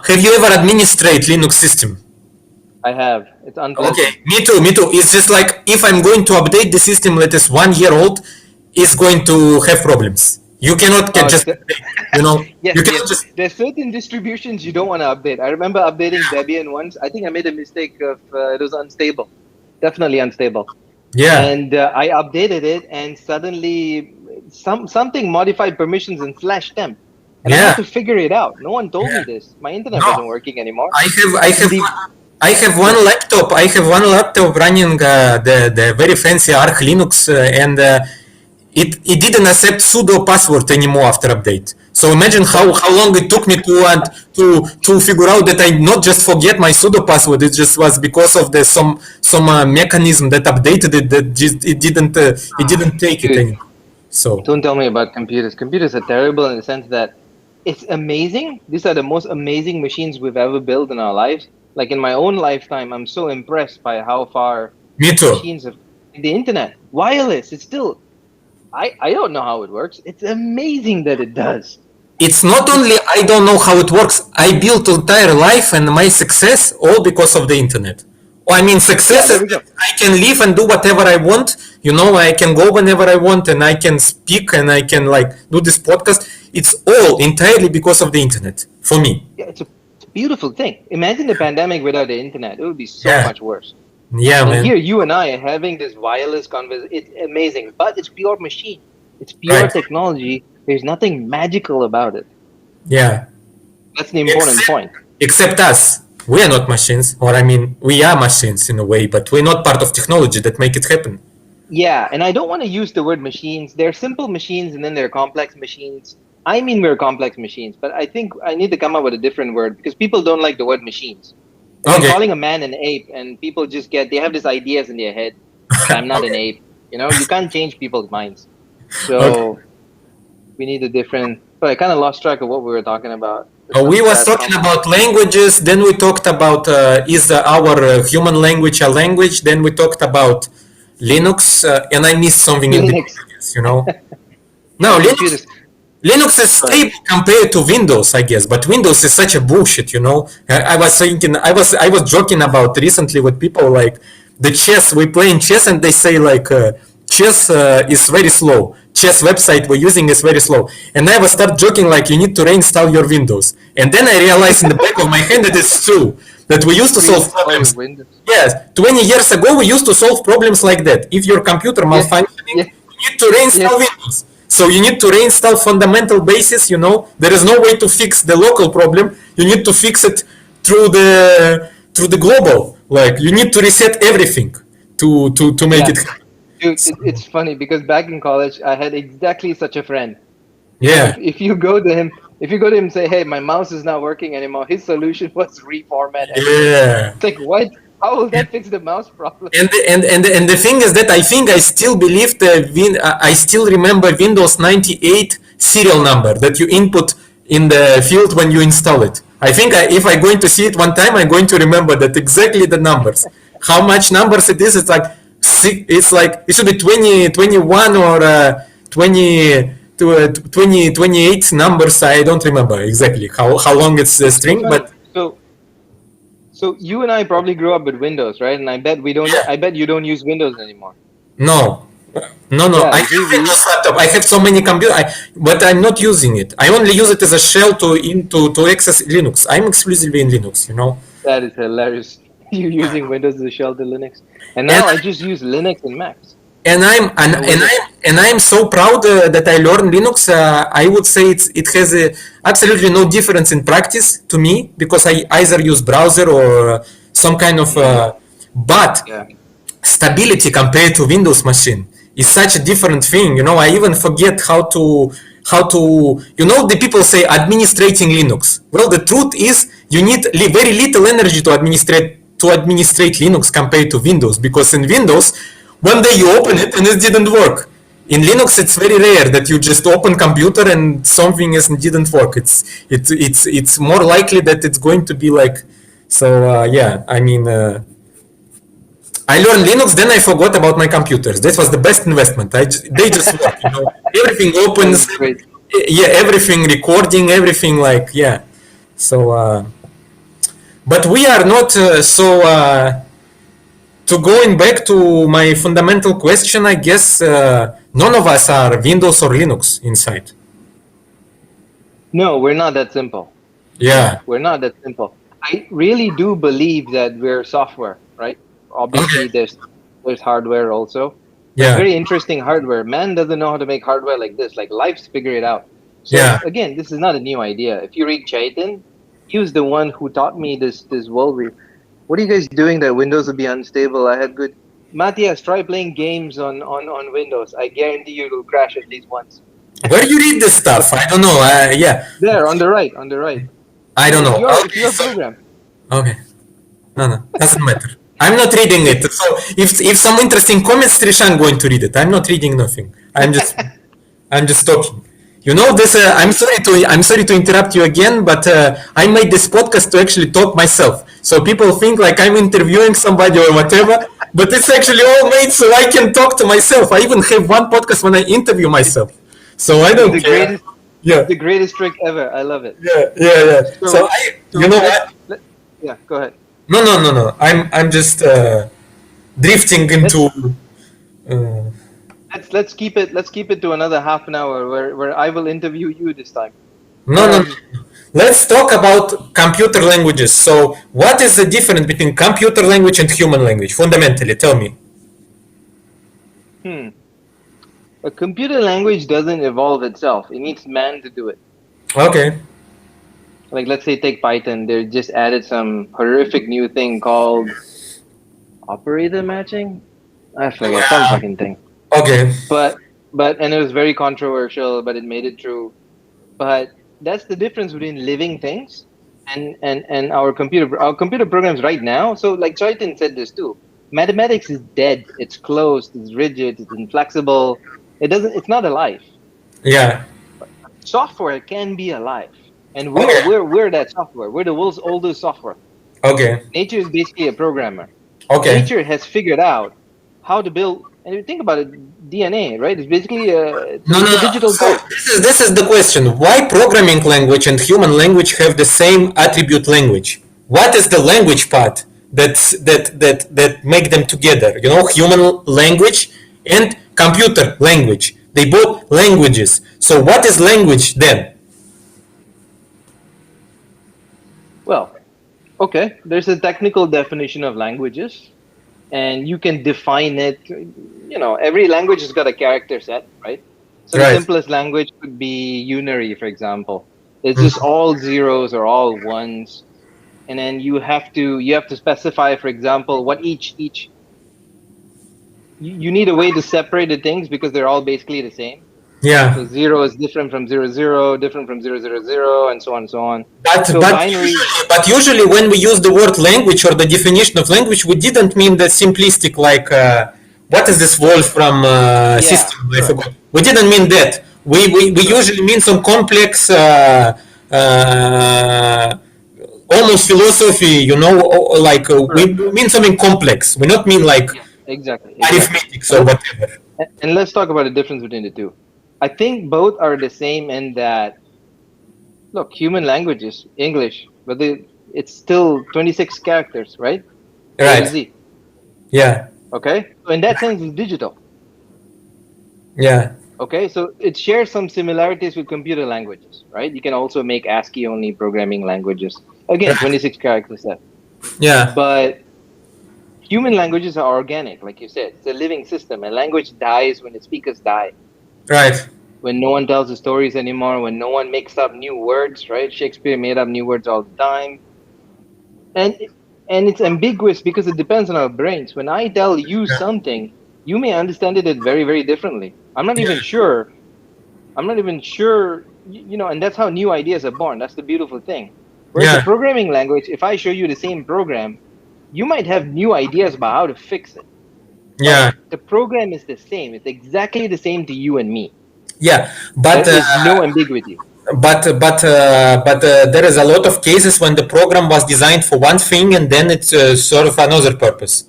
S1: Have you ever administrated Linux system?
S2: I have. It's unpleasant.
S1: Okay, me too. It's just like if I'm going to update the system that is 1 year old, it's going to have problems. You cannot get
S2: Yes,
S1: you cannot just.
S2: There's certain distributions you don't want to update. I remember updating Debian once. I think I made a mistake of it was unstable, definitely unstable.
S1: Yeah.
S2: And I updated it, and suddenly something modified permissions and /temp, and I had to figure it out. No one told me this. My internet wasn't working anymore.
S1: I have one laptop. I have one laptop running the very fancy Arch Linux, and it didn't accept sudo password anymore after update. So imagine how long it took me to figure out that I not just forget my sudo password. It just was because of the some mechanism that updated it that just it didn't take it anymore. So
S2: don't tell me about computers. Computers are terrible in the sense that it's amazing. These are the most amazing machines we've ever built in our lives. Like in my own lifetime, I'm so impressed by how far machines have the internet, wireless. It's still. I don't know how it works. It's amazing that it does.
S1: It's not only I don't know how it works. I built entire life and my success all because of the internet. I mean, success is I can live and do whatever I want. I can go whenever I want and I can speak and I can do this podcast. It's all entirely because of the internet for me.
S2: Yeah, it's a beautiful thing. Imagine the pandemic without the internet. It would be so much worse.
S1: Yeah,
S2: and
S1: man.
S2: Here, you and I are having this wireless conversation. It's amazing, but it's pure machine. It's pure technology. There's nothing magical about it.
S1: Yeah.
S2: That's the important point.
S1: Except us. We are not machines. Or, I mean, we are machines in a way, but we're not part of technology that make it happen.
S2: Yeah, and I don't want to use the word machines. They're simple machines, and then they're complex machines. I mean, we're complex machines, but I think I need to come up with a different word because people don't like the word machines. Okay. Calling a man an ape, and people just they have these ideas in their head. I'm not an ape. You can't change people's minds. So we need a different. But I kind of lost track of what we were talking about.
S1: We was talking about languages. Then we talked about is our human language a language? Then we talked about Linux, and I missed something in the No, Linux is stable compared to Windows, I guess, but Windows is such a bullshit, I was thinking, I was joking about recently with people like the chess. We playing chess, and they say chess is very slow. Chess website we're using is very slow, and I was start joking like you need to reinstall your Windows, and then I realized in the back of my hand that it's true that we used to solve problems. Yes, 20 years ago we used to solve problems like that. If your computer malfunctioning, you need to reinstall Windows. So you need to reinstall fundamental basis, there is no way to fix the local problem. You need to fix it through the global. Like you need to reset everything to make it happen.
S2: Dude, it's funny because back in college I had exactly such a friend.
S1: Yeah.
S2: If you go to him and say, "Hey, my mouse is not working anymore," his solution was reformat everything.
S1: Yeah.
S2: It's like, what? How will that fix the mouse problem?
S1: And the thing is that I think I still believe I still remember Windows 98 serial number that you input in the field when you install it. I think if I'm going to see it one time, I'm going to remember that exactly the numbers. How much numbers it is? It's like it should be 20, 21 or 20, 28 numbers. I don't remember exactly how long it's the
S2: So
S1: string,
S2: funny.
S1: but
S2: So you and I probably grew up with Windows, right? And I bet we don't.
S1: yeah.
S2: I bet you don't use Windows anymore.
S1: No, no.
S2: Yeah.
S1: I
S2: You see,
S1: have
S2: we.
S1: Windows laptop. I have so many computers, but I'm not using it. I only use it as a shell to access Linux. I'm exclusively in Linux, you know.
S2: That is hilarious. You using Windows as a shell to Linux, and
S1: And
S2: now I just use Linux and Macs.
S1: and I'm and,
S2: No
S1: and
S2: Windows.
S1: I'm so proud that I learned Linux. I would say it has absolutely no difference in practice to me because I either use browser or some kind of but
S2: Yeah.
S1: stability compared to Windows machine is such a different thing. You know, I even forget how to the people say administrating Linux. Well, the truth is you need very little energy to administrate Linux compared to Windows, because in Windows one day you open it and it didn't work. In Linux, it's very rare that you just open computer and something didn't work. It's more likely that it's going to be like so. Yeah, I mean. I learned Linux, then I forgot about my computers. That was the best investment. They just work, Everything
S2: That
S1: opens,
S2: is great.
S1: yeah, everything recording, everything like, yeah. So, but we are not, to going back to my fundamental question, I guess none of us are Windows or Linux inside.
S2: No, we're not that simple.
S1: Yeah.
S2: We're not that simple. I really do believe that we're software, right? Obviously,
S1: Okay.
S2: there's hardware also, but
S1: Yeah.
S2: very interesting hardware. Man doesn't know how to make hardware like this. Like life's figure it out. So
S1: Yeah.
S2: again, this is not a new idea. If you read Chaitin, he was the one who taught me this world. What are you guys doing that Windows will be unstable? I had good. Matthias, try playing games on Windows. I guarantee you it'll crash at least once.
S1: Where you read this stuff? I don't know. Yeah.
S2: There, on the right, on the right.
S1: I don't know.
S2: It's
S1: Okay.
S2: your
S1: So,
S2: program.
S1: okay. No, doesn't matter. I'm not reading it. So if some interesting comments, Trishank going to read it. I'm not reading nothing. I'm just talking. This. I'm sorry to interrupt you again, but I made this podcast to actually talk myself. So people think like I'm interviewing somebody or whatever, but it's actually all made so I can talk to myself. I even have one podcast when I interview myself. So I
S2: It's
S1: don't
S2: the
S1: care.
S2: greatest.
S1: Yeah,
S2: The greatest trick ever. I love it.
S1: yeah. So
S2: So,
S1: you know
S2: let's
S1: what?
S2: yeah, go ahead.
S1: No. I'm just drifting
S2: Let's
S1: into. Uh,
S2: let's keep it to another half an hour where I will interview you this time.
S1: no.
S2: Um,
S1: Let's talk about computer languages. So, what is the difference between computer language and human language? Fundamentally, tell me.
S2: hmm. A computer language doesn't evolve itself. It needs man to do it.
S1: Okay.
S2: Like let's say take Python. They just added some horrific new thing called operator matching. I forget some
S1: Yeah.
S2: fucking thing.
S1: Okay.
S2: But and it was very controversial, but it made it true. But that's the difference between living things and our computer programs right now. So like Chaitin said this too. Mathematics is dead. It's closed. It's rigid. It's inflexible. It's not alive.
S1: Yeah.
S2: Software can be alive, and
S1: Okay.
S2: we're that software. We're the world's oldest software.
S1: Okay.
S2: Nature is basically a programmer.
S1: Okay.
S2: Nature has figured out how to build. And if you think about it, DNA, right? It's basically
S1: No, no,
S2: it's a
S1: no.
S2: digital
S1: So
S2: code.
S1: this is the question. Why programming language and human language have the same attribute language? What is the language part that make them together? Human language and computer language. They both languages. So what is language then?
S2: Well, okay. There's a technical definition of languages, and you can define it. Every language has got a character set, right? So the
S1: Right.
S2: simplest language could be unary, for example. It's just all zeros or all ones, and then you have to specify, for example, what each you need a way to separate the things because they're all basically the same.
S1: Yeah.
S2: So 0 is different from 00, different from 000, and so on and so on.
S1: But
S2: So
S1: but
S2: binary,
S1: usually when we use the word language or the definition of language, we didn't mean the simplistic like what is this Wolfram
S2: yeah,
S1: system? I
S2: sure.
S1: forgot. We didn't mean that. We usually mean some complex, almost philosophy. Like we
S2: Correct.
S1: mean something complex. We not mean like
S2: Yeah, exactly.
S1: arithmetic
S2: And
S1: or whatever.
S2: and let's talk about the difference between the two. I think both are the same in that, look, human languages, English, but it's still 26 characters, right? A to
S1: Right.
S2: Z.
S1: Yeah.
S2: Okay. So in that sense, it's digital.
S1: Yeah.
S2: Okay. So it shares some similarities with computer languages, right? You can also make ASCII only programming languages. Again,
S1: Right.
S2: 26 character set.
S1: Yeah.
S2: But human languages are organic, like you said. It's a living system. A language dies when its speakers die.
S1: Right.
S2: When no one tells the stories anymore, when no one makes up new words, right? Shakespeare made up new words all the time. And and it's ambiguous because it depends on our brains. When I tell you
S1: Yeah.
S2: something, you may understand it very, very differently. I'm not even sure. I'm not even sure, and that's how new ideas are born. That's the beautiful thing. Whereas a
S1: Yeah.
S2: programming language, if I show you the same program, you might have new ideas about how to fix it. But
S1: Yeah.
S2: the program is the same. It's exactly the same to you and me.
S1: Yeah.
S2: There is no ambiguity.
S1: But there is a lot of cases when the program was designed for one thing and then it's sort of another purpose.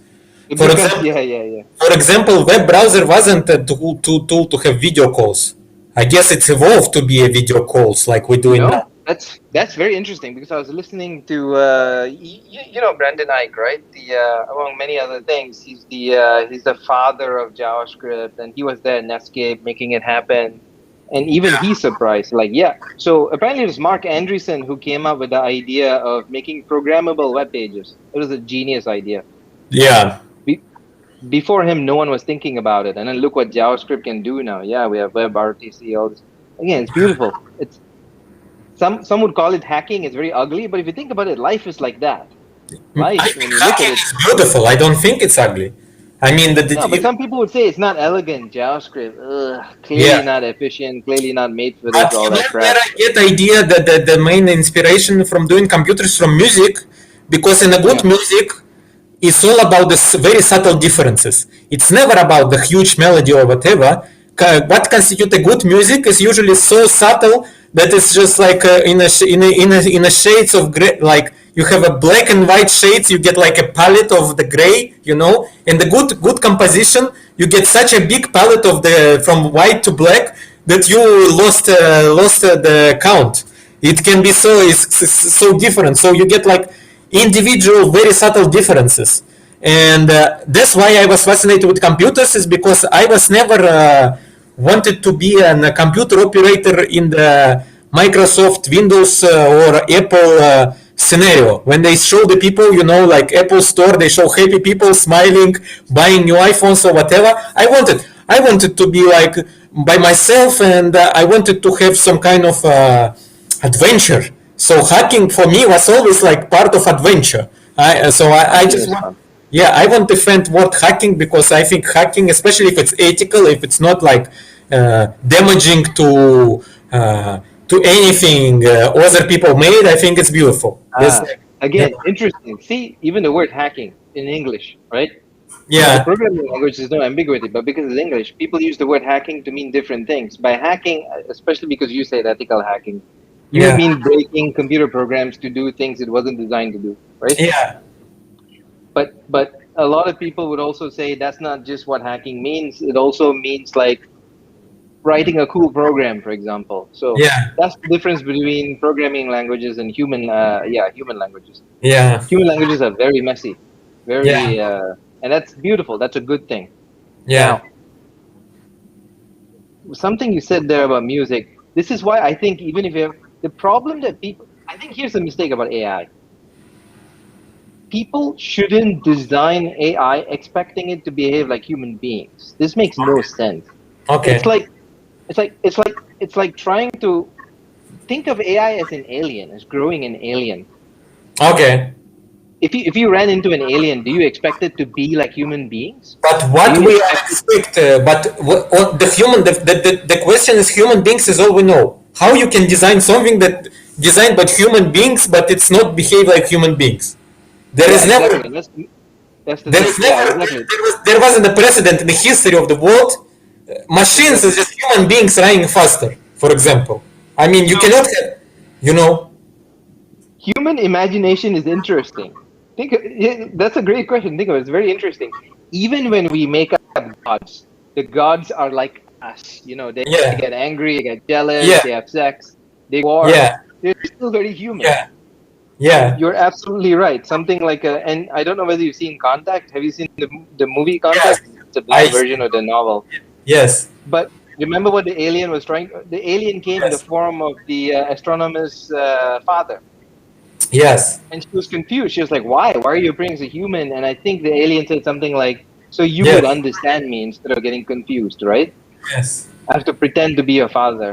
S2: It
S1: For
S2: becomes,
S1: example,
S2: yeah, yeah, yeah.
S1: for example, web browser wasn't a tool to have video calls. I guess it's evolved to be a video calls like we're doing now.
S2: That's very interesting because I was listening to Brandon Ike, right? The among many other things, he's the father of JavaScript, and he was there at Netscape making it happen, and even he's surprised. Like, yeah. So apparently it was Mark Andreessen who came up with the idea of making programmable web pages. It was a genius idea.
S1: Yeah.
S2: Be- Before him, no one was thinking about it, and then look what JavaScript can do now. Yeah, we have WebRTC, all this. Again, it's beautiful. It's some would call it hacking. It's very ugly, but if you think about it, life is like that.
S1: I
S2: Life,
S1: think
S2: when you look at
S1: hacking
S2: it,
S1: is beautiful. I don't think it's ugly. I mean,
S2: no. But some people would say it's not elegant. JavaScript, clearly
S1: yeah.
S2: not efficient, clearly not made for this,
S1: But
S2: all
S1: you know
S2: that
S1: where
S2: crap.
S1: I get the idea that the main inspiration from doing computers from music, because in a good
S2: Yeah.
S1: music, it's all about the very subtle differences. It's never about the huge melody or whatever. What constitutes a good music is usually so subtle that it's just like in a shades of gray. Like you have a black and white shades, you get like a palette of the gray, And the good composition, you get such a big palette of the from white to black that you lost the count. It can be so different. So you get like individual, very subtle differences. And that's why I was fascinated with computers, is because I was never wanted to be a computer operator in the Microsoft Windows or Apple scenario. When they show the people, like Apple Store, they show happy people smiling, buying new iPhones or whatever. I wanted to be like by myself, and I wanted to have some kind of adventure. So hacking for me was always like part of adventure. I
S2: Hacking
S1: just
S2: is
S1: want,
S2: fun.
S1: yeah, I want to defend word hacking because I think hacking, especially if it's ethical, if it's not like damaging to anything other people made, I think it's beautiful. This, yeah,
S2: Again, interesting. See, even the word hacking in English, right? The
S1: yeah,
S2: programming language is no ambiguity, but because it's English, people use the word hacking to mean different things. By hacking, especially because you said ethical hacking, you would
S1: yeah,
S2: mean breaking computer programs to do things it wasn't designed to do, right?
S1: yeah,
S2: But a lot of people would also say that's not just what hacking means. It also means like writing a cool program, for example. So
S1: yeah,
S2: that's the difference between programming languages and human languages.
S1: yeah,
S2: Human languages are very messy,
S1: yeah,
S2: very, and that's beautiful. That's a good thing.
S1: yeah.
S2: Now, something you said there about music. This is why I think even if you have the problem that people, I think here's the mistake about AI. People shouldn't design AI expecting it to behave like human beings. This makes no sense. It's
S1: Okay,
S2: like it's like trying to think of AI as an alien, as growing an alien.
S1: okay.
S2: If you ran into an alien, do you expect it to be like human beings?
S1: But
S2: Do
S1: what
S2: you
S1: we
S2: expect it?
S1: expect, the question is human beings is all we know. How you can design something that designed by human beings, but it's not behave like human beings? There
S2: Yeah,
S1: is never,
S2: exactly. That's the
S1: there
S2: thing.
S1: is
S2: Yeah,
S1: never,
S2: exactly.
S1: there wasn't a precedent in the history of the world. Machines is
S2: Exactly.
S1: just human beings running faster, for example. I mean, you
S2: So
S1: cannot have, you know,
S2: human imagination is interesting. That's a great question. Think of it. It's very interesting. Even when we make up gods, the gods are like us. You know, they
S1: Yeah.
S2: get angry, they get jealous,
S1: Yeah.
S2: they have sex, they war.
S1: Yeah.
S2: They're still very human.
S1: Yeah. Yeah.
S2: You're absolutely right. Something like and I don't know whether you've seen Contact. Have you seen the movie
S1: Yes.
S2: Contact? It's a
S1: I
S2: bad version of the novel.
S1: yes.
S2: But remember what the alien was trying? The alien came in the
S1: Yes.
S2: form of the astronomer's father,
S1: Yes.
S2: and she was confused. She was like, "Why? Why are you bringing as a human?" And I think the alien said something like, "So you would
S1: Yes.
S2: understand me instead of getting confused, right?
S1: Yes.
S2: I have to pretend to be your father."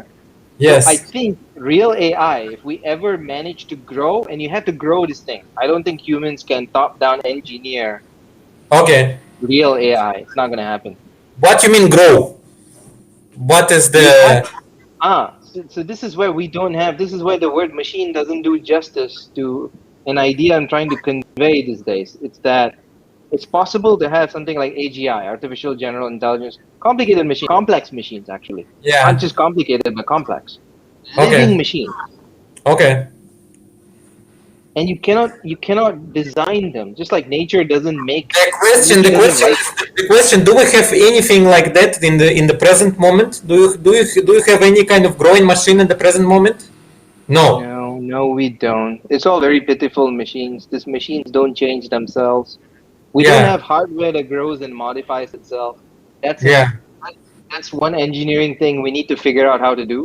S2: So I
S1: Yes.
S2: think real AI, if we ever manage to grow, and you have to grow this thing, I don't think humans can top-down engineer
S1: Okay.
S2: real AI. It's not going to happen.
S1: What you mean grow? What is
S2: You have
S1: the
S2: so this is where we don't have. This is where the word machine doesn't do justice to an idea I'm trying to convey these days. It's that it's possible to have something like AGI, artificial general intelligence, complicated machine, complex machines actually, not
S1: yeah.
S2: just complicated but complex, living
S1: Okay.
S2: machines.
S1: Okay.
S2: And you cannot design them, just like nature doesn't make
S1: The question
S2: nature
S1: the
S2: doesn't
S1: question
S2: write.
S1: is the question, do we have anything like that in the present moment? Do you have any kind of growing machine in the present moment? No.
S2: No, we don't. It's all very pitiful machines. These machines don't change themselves. We don't
S1: Yeah.
S2: have hardware that grows and modifies itself. That's a
S1: Yeah.
S2: that's one engineering thing we need to figure out how to do,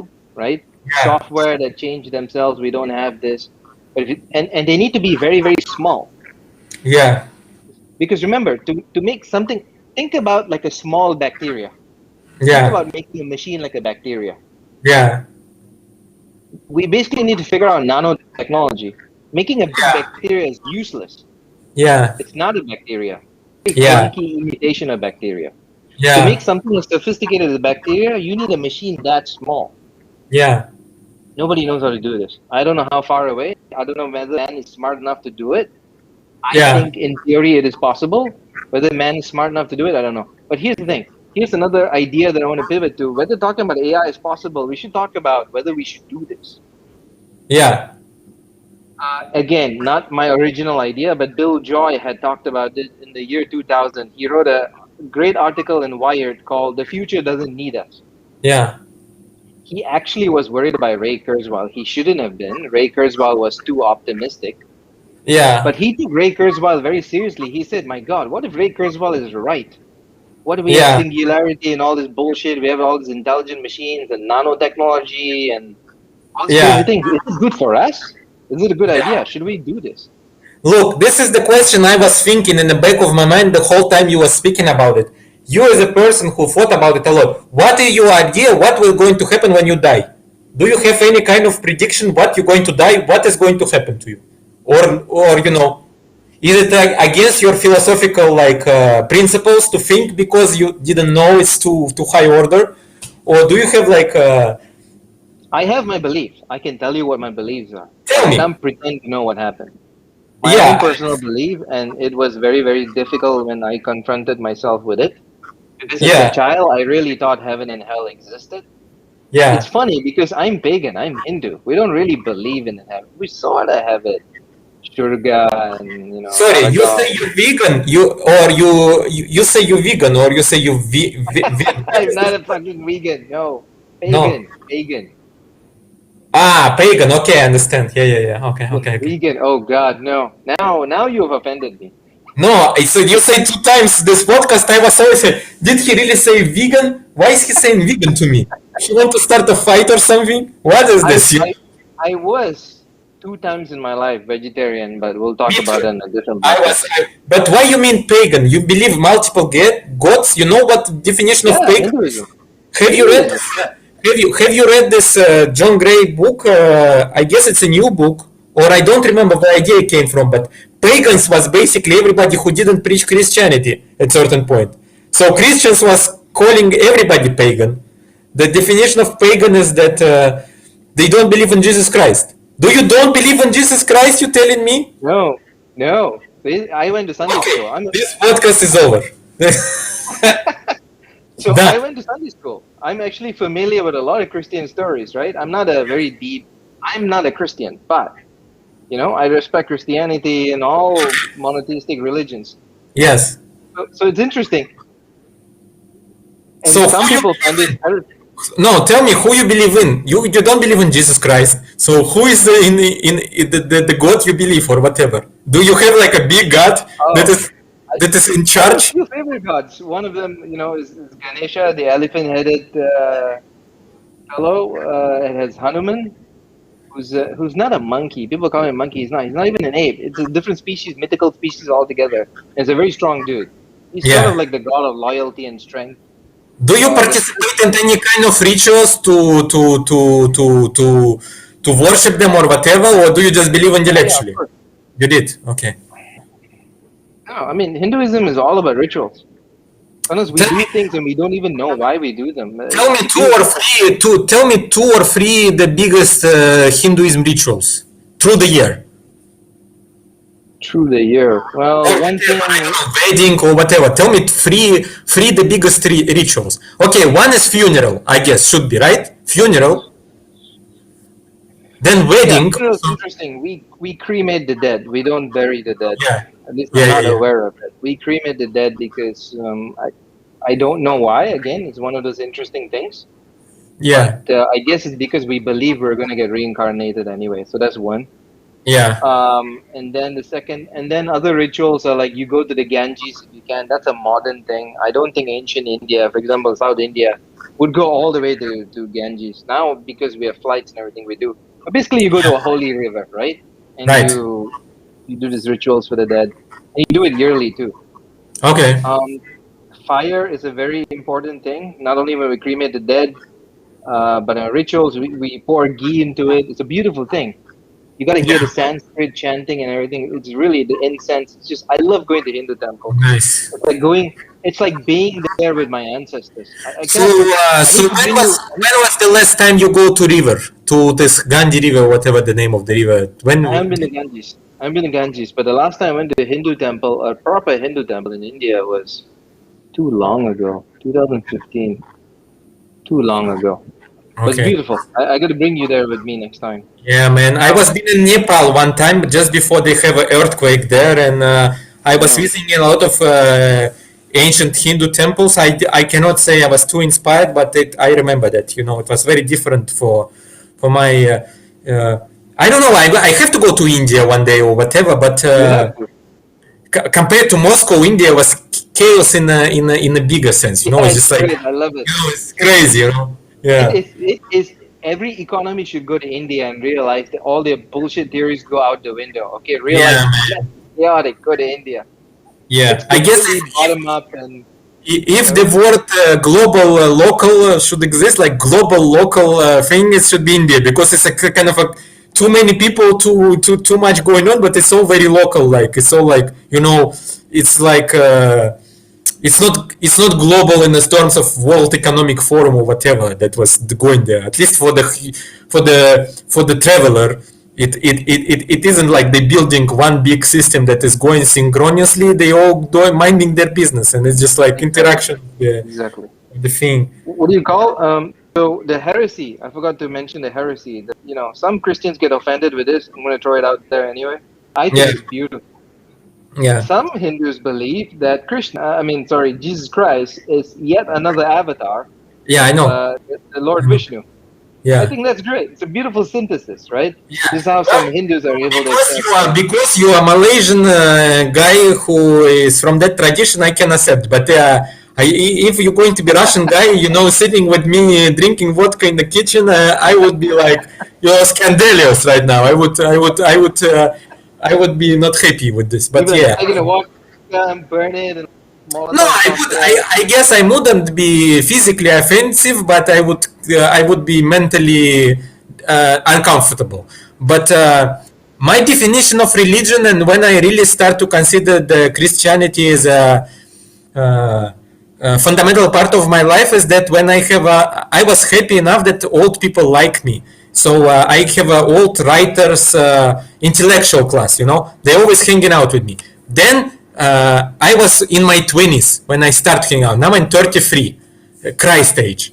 S2: right?
S1: Yeah.
S2: Software that change themselves, we don't have this. But and they need to be very, very small.
S1: Yeah.
S2: Because remember, to make something, think about like a small bacteria. Think
S1: Yeah.
S2: about making a machine like a bacteria.
S1: Yeah.
S2: We basically need to figure out nanotechnology. Making a
S1: Yeah.
S2: bacteria is useless.
S1: Yeah.
S2: It's not a bacteria. A
S1: Yeah.
S2: clunky imitation of bacteria. To make
S1: Yeah.
S2: something as sophisticated as a bacteria, you need a machine that small.
S1: Yeah.
S2: Nobody knows how to do this. I don't know how far away. I don't know whether man is smart enough to do it. I
S1: Yeah.
S2: think in theory it is possible. Whether man is smart enough to do it, I don't know. But here's the thing. Here's another idea that I want to pivot to. Whether talking about AI is possible, we should talk about whether we should do this.
S1: Yeah.
S2: Again, not my original idea, but Bill Joy had talked about it in the year 2000. He wrote a great article in Wired called "The Future Doesn't Need Us."
S1: Yeah.
S2: He actually was worried about Ray Kurzweil. He shouldn't have been. Ray Kurzweil was too optimistic.
S1: Yeah.
S2: But he took Ray Kurzweil very seriously. He said, my God, what if Ray Kurzweil is right? What if we have
S1: Yeah.
S2: singularity and all this bullshit? We have all these intelligent machines and nanotechnology and all these crazy
S1: Yeah.
S2: things. Is it good for us? Is it a good idea?
S1: Yeah.
S2: Should we do this?
S1: Look, this is the question I was thinking in the back of my mind the whole time you were speaking about it. You as a person who thought about it a lot, what is your idea? What will going to happen when you die? Do you have any kind of prediction what you're going to die? What is going to happen to you? Or is it like against your philosophical principles to think because you didn't know it's too high order? Or do you have
S2: I have my belief. I can tell you what my beliefs are, but
S1: tell
S2: I
S1: me?
S2: can't pretend to know what happened. My own
S1: Yeah,
S2: personal belief, and it was very, very difficult when I confronted myself with it. Because as a
S1: yeah,
S2: child, I really thought heaven and hell existed. It's
S1: yeah.
S2: funny because I'm pagan, I'm Hindu. We don't really believe in heaven. We sort of have it, Shurga and
S1: Sorry, you
S2: Naraga.
S1: say you vegan, you say you vegan, or you say you what
S2: I'm
S1: is
S2: not
S1: this?
S2: a fucking vegan. No,
S1: No.
S2: pagan, pagan.
S1: Ah, pagan. Okay, I understand. Yeah, yeah, yeah. Okay,
S2: But
S1: okay, okay.
S2: vegan, oh God, no. Now you have offended me.
S1: No, so you say two times this podcast. I was always say, did he really say vegan? Why is he saying vegan to me? He want to start a fight or something? What is
S2: I
S1: this?
S2: I I was 2 times in my life vegetarian, but we'll talk
S1: Me
S2: about it
S1: too.
S2: in a different
S1: I was.
S2: podcast.
S1: But why you mean pagan? You believe multiple gods? You know what definition of
S2: Yeah,
S1: pagan?
S2: Hinduism.
S1: Have you read
S2: Hinduism.
S1: this?
S2: Yeah.
S1: Have you read this John Gray book? I guess it's a new book, or I don't remember where the idea came from. But pagans was basically everybody who didn't preach Christianity at certain point. So Christians was calling everybody pagan. The definition of pagan is that they don't believe in Jesus Christ. Do you don't believe in Jesus Christ? You telling me?
S2: No, no. I went to Sunday
S1: Okay,
S2: school.
S1: this podcast is over.
S2: So I
S1: Done.
S2: went to Sunday school. I'm actually familiar with a lot of Christian stories, right? I'm not a very deep. I'm not a Christian, but I respect Christianity and all monotheistic religions.
S1: Yes.
S2: So it's interesting. And
S1: So who
S2: some
S1: you
S2: people find
S1: believe
S2: this
S1: in?
S2: heresy.
S1: No, tell me who you believe in. You don't believe in Jesus Christ. So who is in the God you believe or whatever? Do you have like a big God that
S2: Oh,
S1: is
S2: I,
S1: that is in
S2: I have a
S1: charge?
S2: few favorite gods. One of them, is Ganesha, the elephant-headed fellow. It has Hanuman, who's not a monkey. People call him a monkey. He's not. He's not even an ape. It's a different species, mythical species altogether. It's a very strong dude. He's sort of
S1: Yeah.
S2: like the god of loyalty and strength.
S1: Do you
S2: There's
S1: participate in any kind of rituals to worship them or whatever, or do you just believe
S2: yeah, of
S1: intellectually?
S2: course.
S1: You did. Okay.
S2: No, I mean Hinduism is all about rituals. Sometimes we
S1: Tell
S2: do
S1: me,
S2: things and we don't even know why we do them.
S1: tell me
S2: We
S1: two
S2: do
S1: or
S2: them
S1: three. Tell me two or three the biggest Hinduism rituals through the year.
S2: through the year.
S1: Or
S2: Well, one
S1: whatever, I don't
S2: thing.
S1: know, wedding or whatever. Tell me three the biggest three rituals. Okay, one is funeral, I guess, should be, right? Funeral, then
S2: Yeah,
S1: wedding.
S2: funeral's
S1: So,
S2: interesting. We cremate the dead. We don't bury the dead.
S1: yeah,
S2: At least I'm
S1: yeah, yeah,
S2: not
S1: yeah.
S2: aware of it. We cremate the dead because I don't know why. Again, it's one of those interesting things.
S1: Yeah,
S2: But I guess it's because we believe we're going to get reincarnated anyway. So that's one.
S1: yeah,
S2: And then the second, and then other rituals are like you go to the Ganges if you can. That's a modern thing. I don't think ancient India, for example, South India, would go all the way to Ganges. Now, because we have flights and everything, we do. But basically, you go to a holy river, right? And
S1: right.
S2: you do these rituals for the dead, and you do it yearly too.
S1: Okay.
S2: Um, Fire is a very important thing. Not only when we cremate the dead, but in our rituals, we pour ghee into it. It's a beautiful thing. You got to hear
S1: Yeah,
S2: the Sanskrit chanting and everything. It's really the incense. It's just I love going to Hindu temples.
S1: nice.
S2: It's like going. It's like being there with my ancestors. I
S1: So,
S2: cannot. I
S1: so
S2: need to bring you.
S1: when was the last time you go to river, to this Gandhi River, whatever the name of the river?
S2: I haven't
S1: When?
S2: been to Ganges. I haven't been to Ganges, but the last time I went to a Hindu temple, a proper Hindu temple in India, was too long ago. 2015. Too long ago. But it's
S1: Okay.
S2: beautiful. I got to bring you there with me next time.
S1: Yeah, man. I
S2: Now,
S1: was been in Nepal one time just before they have an earthquake there, and I was
S2: uh,
S1: visiting a lot of ancient Hindu temples. I cannot say I was too inspired, but I remember that it was very different for my. I don't know. I have to go to India one day or whatever, but
S2: you have to.
S1: compared to Moscow, India was chaos in a bigger sense.
S2: Yeah,
S1: It's
S2: it's
S1: just like
S2: great. I love it.
S1: it's crazy. Yeah.
S2: It is every economy should go to India and realize that all their bullshit theories go out the window. Okay, realize
S1: Yeah,
S2: it's
S1: man.
S2: messy, chaotic. Go to India.
S1: Yeah.
S2: It's
S1: I guess
S2: completely bottom up and
S1: if the
S2: everything.
S1: word global local should exist, like global local thing, it should be India because it's a kind of a too many people, too much going on, but it's all very local. Like it's all like it's like it's not global in the terms of World Economic Forum or whatever that was going there. At least for the traveler, it isn't like they building one big system that is going synchronously. They all doing minding their business, and it's just like
S2: Exactly.
S1: interaction with
S2: Exactly.
S1: the thing.
S2: What do you call so the heresy? I forgot to mention the heresy. That, some Christians get offended with this. I'm going to throw it out there anyway. I think
S1: Yeah,
S2: it's beautiful.
S1: yeah,
S2: Some Hindus believe that Jesus Christ is yet another avatar
S1: yeah.
S2: of
S1: I know.
S2: the Lord Vishnu. I
S1: Yeah.
S2: think that's great. It's a beautiful synthesis, right?
S1: Yeah.
S2: This is how
S1: Well,
S2: some Hindus are able to
S1: because
S2: accept.
S1: you are Malaysian guy who is from that tradition, I can accept. But if you're going to be Russian guy, sitting with me drinking vodka in the kitchen, I would be like, you're scandalous right now. I would be not happy with this.
S2: You'd
S1: But
S2: be like,
S1: yeah.
S2: I'm gonna walk and burn it and
S1: No,
S2: Molotov
S1: I would. I,
S2: cocktail.
S1: I guess I wouldn't be physically offensive, but I would. I would be mentally uncomfortable. But my definition of religion, and when I really start to consider the Christianity as a fundamental part of my life, is that when I was happy enough that old people like me. So I have old writers, intellectual class. They always hanging out with me. Then I was in my 20s when I start hanging out. Now I'm 33, Christ age,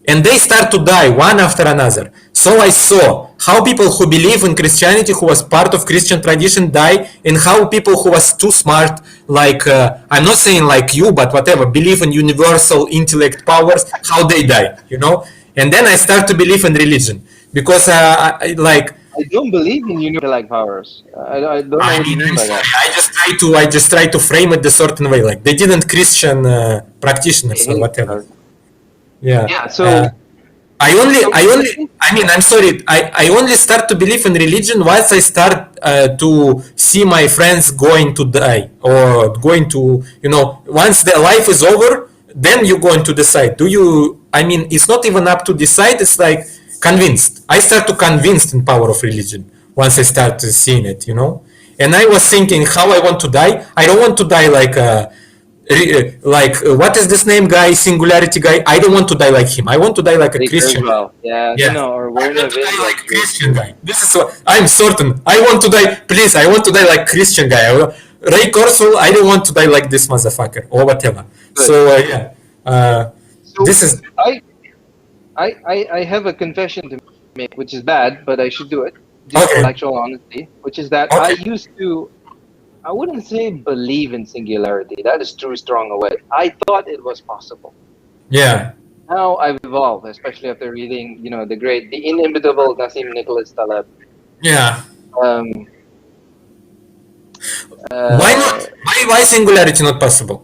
S1: and they start to die one after another. So I saw how people who believe in Christianity, who was part of Christian tradition, die, and how people who was too smart, like I'm not saying like you, but whatever, believe in universal intellect powers, how they die, you know. And then I start to believe in religion because like
S2: I don't believe in universal powers. I don't know what you mean
S1: I'm
S2: by
S1: sorry.
S2: that.
S1: I just try to frame it a certain way. Like they didn't Christian practitioners or
S2: Hey,
S1: whatever. Yeah.
S2: yeah. So
S1: I mean, I'm sorry. I only start to believe in religion once I start to see my friends going to die or going to, you know, once their life is over, then you're going to decide. Do you, I mean, it's not even up to decide. It's like convinced. I start to convinced in power of religion once I start seeing it, you know. And I was thinking how I want to die. I don't want to die like what is this name guy, singularity guy? I don't want to die like him. I want to die like a Christian.
S2: well, yeah,
S1: Yeah.
S2: or
S1: I
S2: we're in a
S1: want to die like
S2: like
S1: Christian guy. This is what I'm certain. I want to die. Please, I want to die like Christian guy. Ray Kurzweil. I don't want to die like this motherfucker or whatever.
S2: Good.
S1: So yeah,
S2: So
S1: this is.
S2: I have a confession to make, which is bad, but I should do it. Just
S1: Okay.
S2: intellectual honesty, which is that I
S1: Okay.
S2: used to. I wouldn't say believe in singularity. That is too strong a word. I thought it was possible.
S1: Yeah.
S2: Now I've evolved, especially after reading, the inimitable Nassim Nicholas Taleb.
S1: Yeah.
S2: Um,
S1: Why not? Why singularity not possible?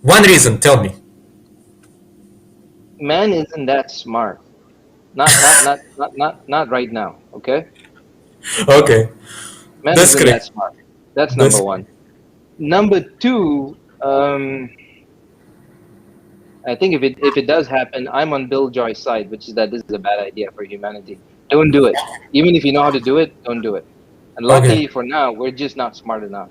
S1: One reason. Tell me.
S2: Man isn't that smart. Not right now. Okay.
S1: Okay.
S2: Man
S1: That's
S2: isn't
S1: correct.
S2: that smart. That's number one. Number two, I think if it does happen, I'm on Bill Joy's side, which is that this is a bad idea for humanity. Don't do it. Even if you know how to do it, don't do it. And luckily for now, we're just not smart enough.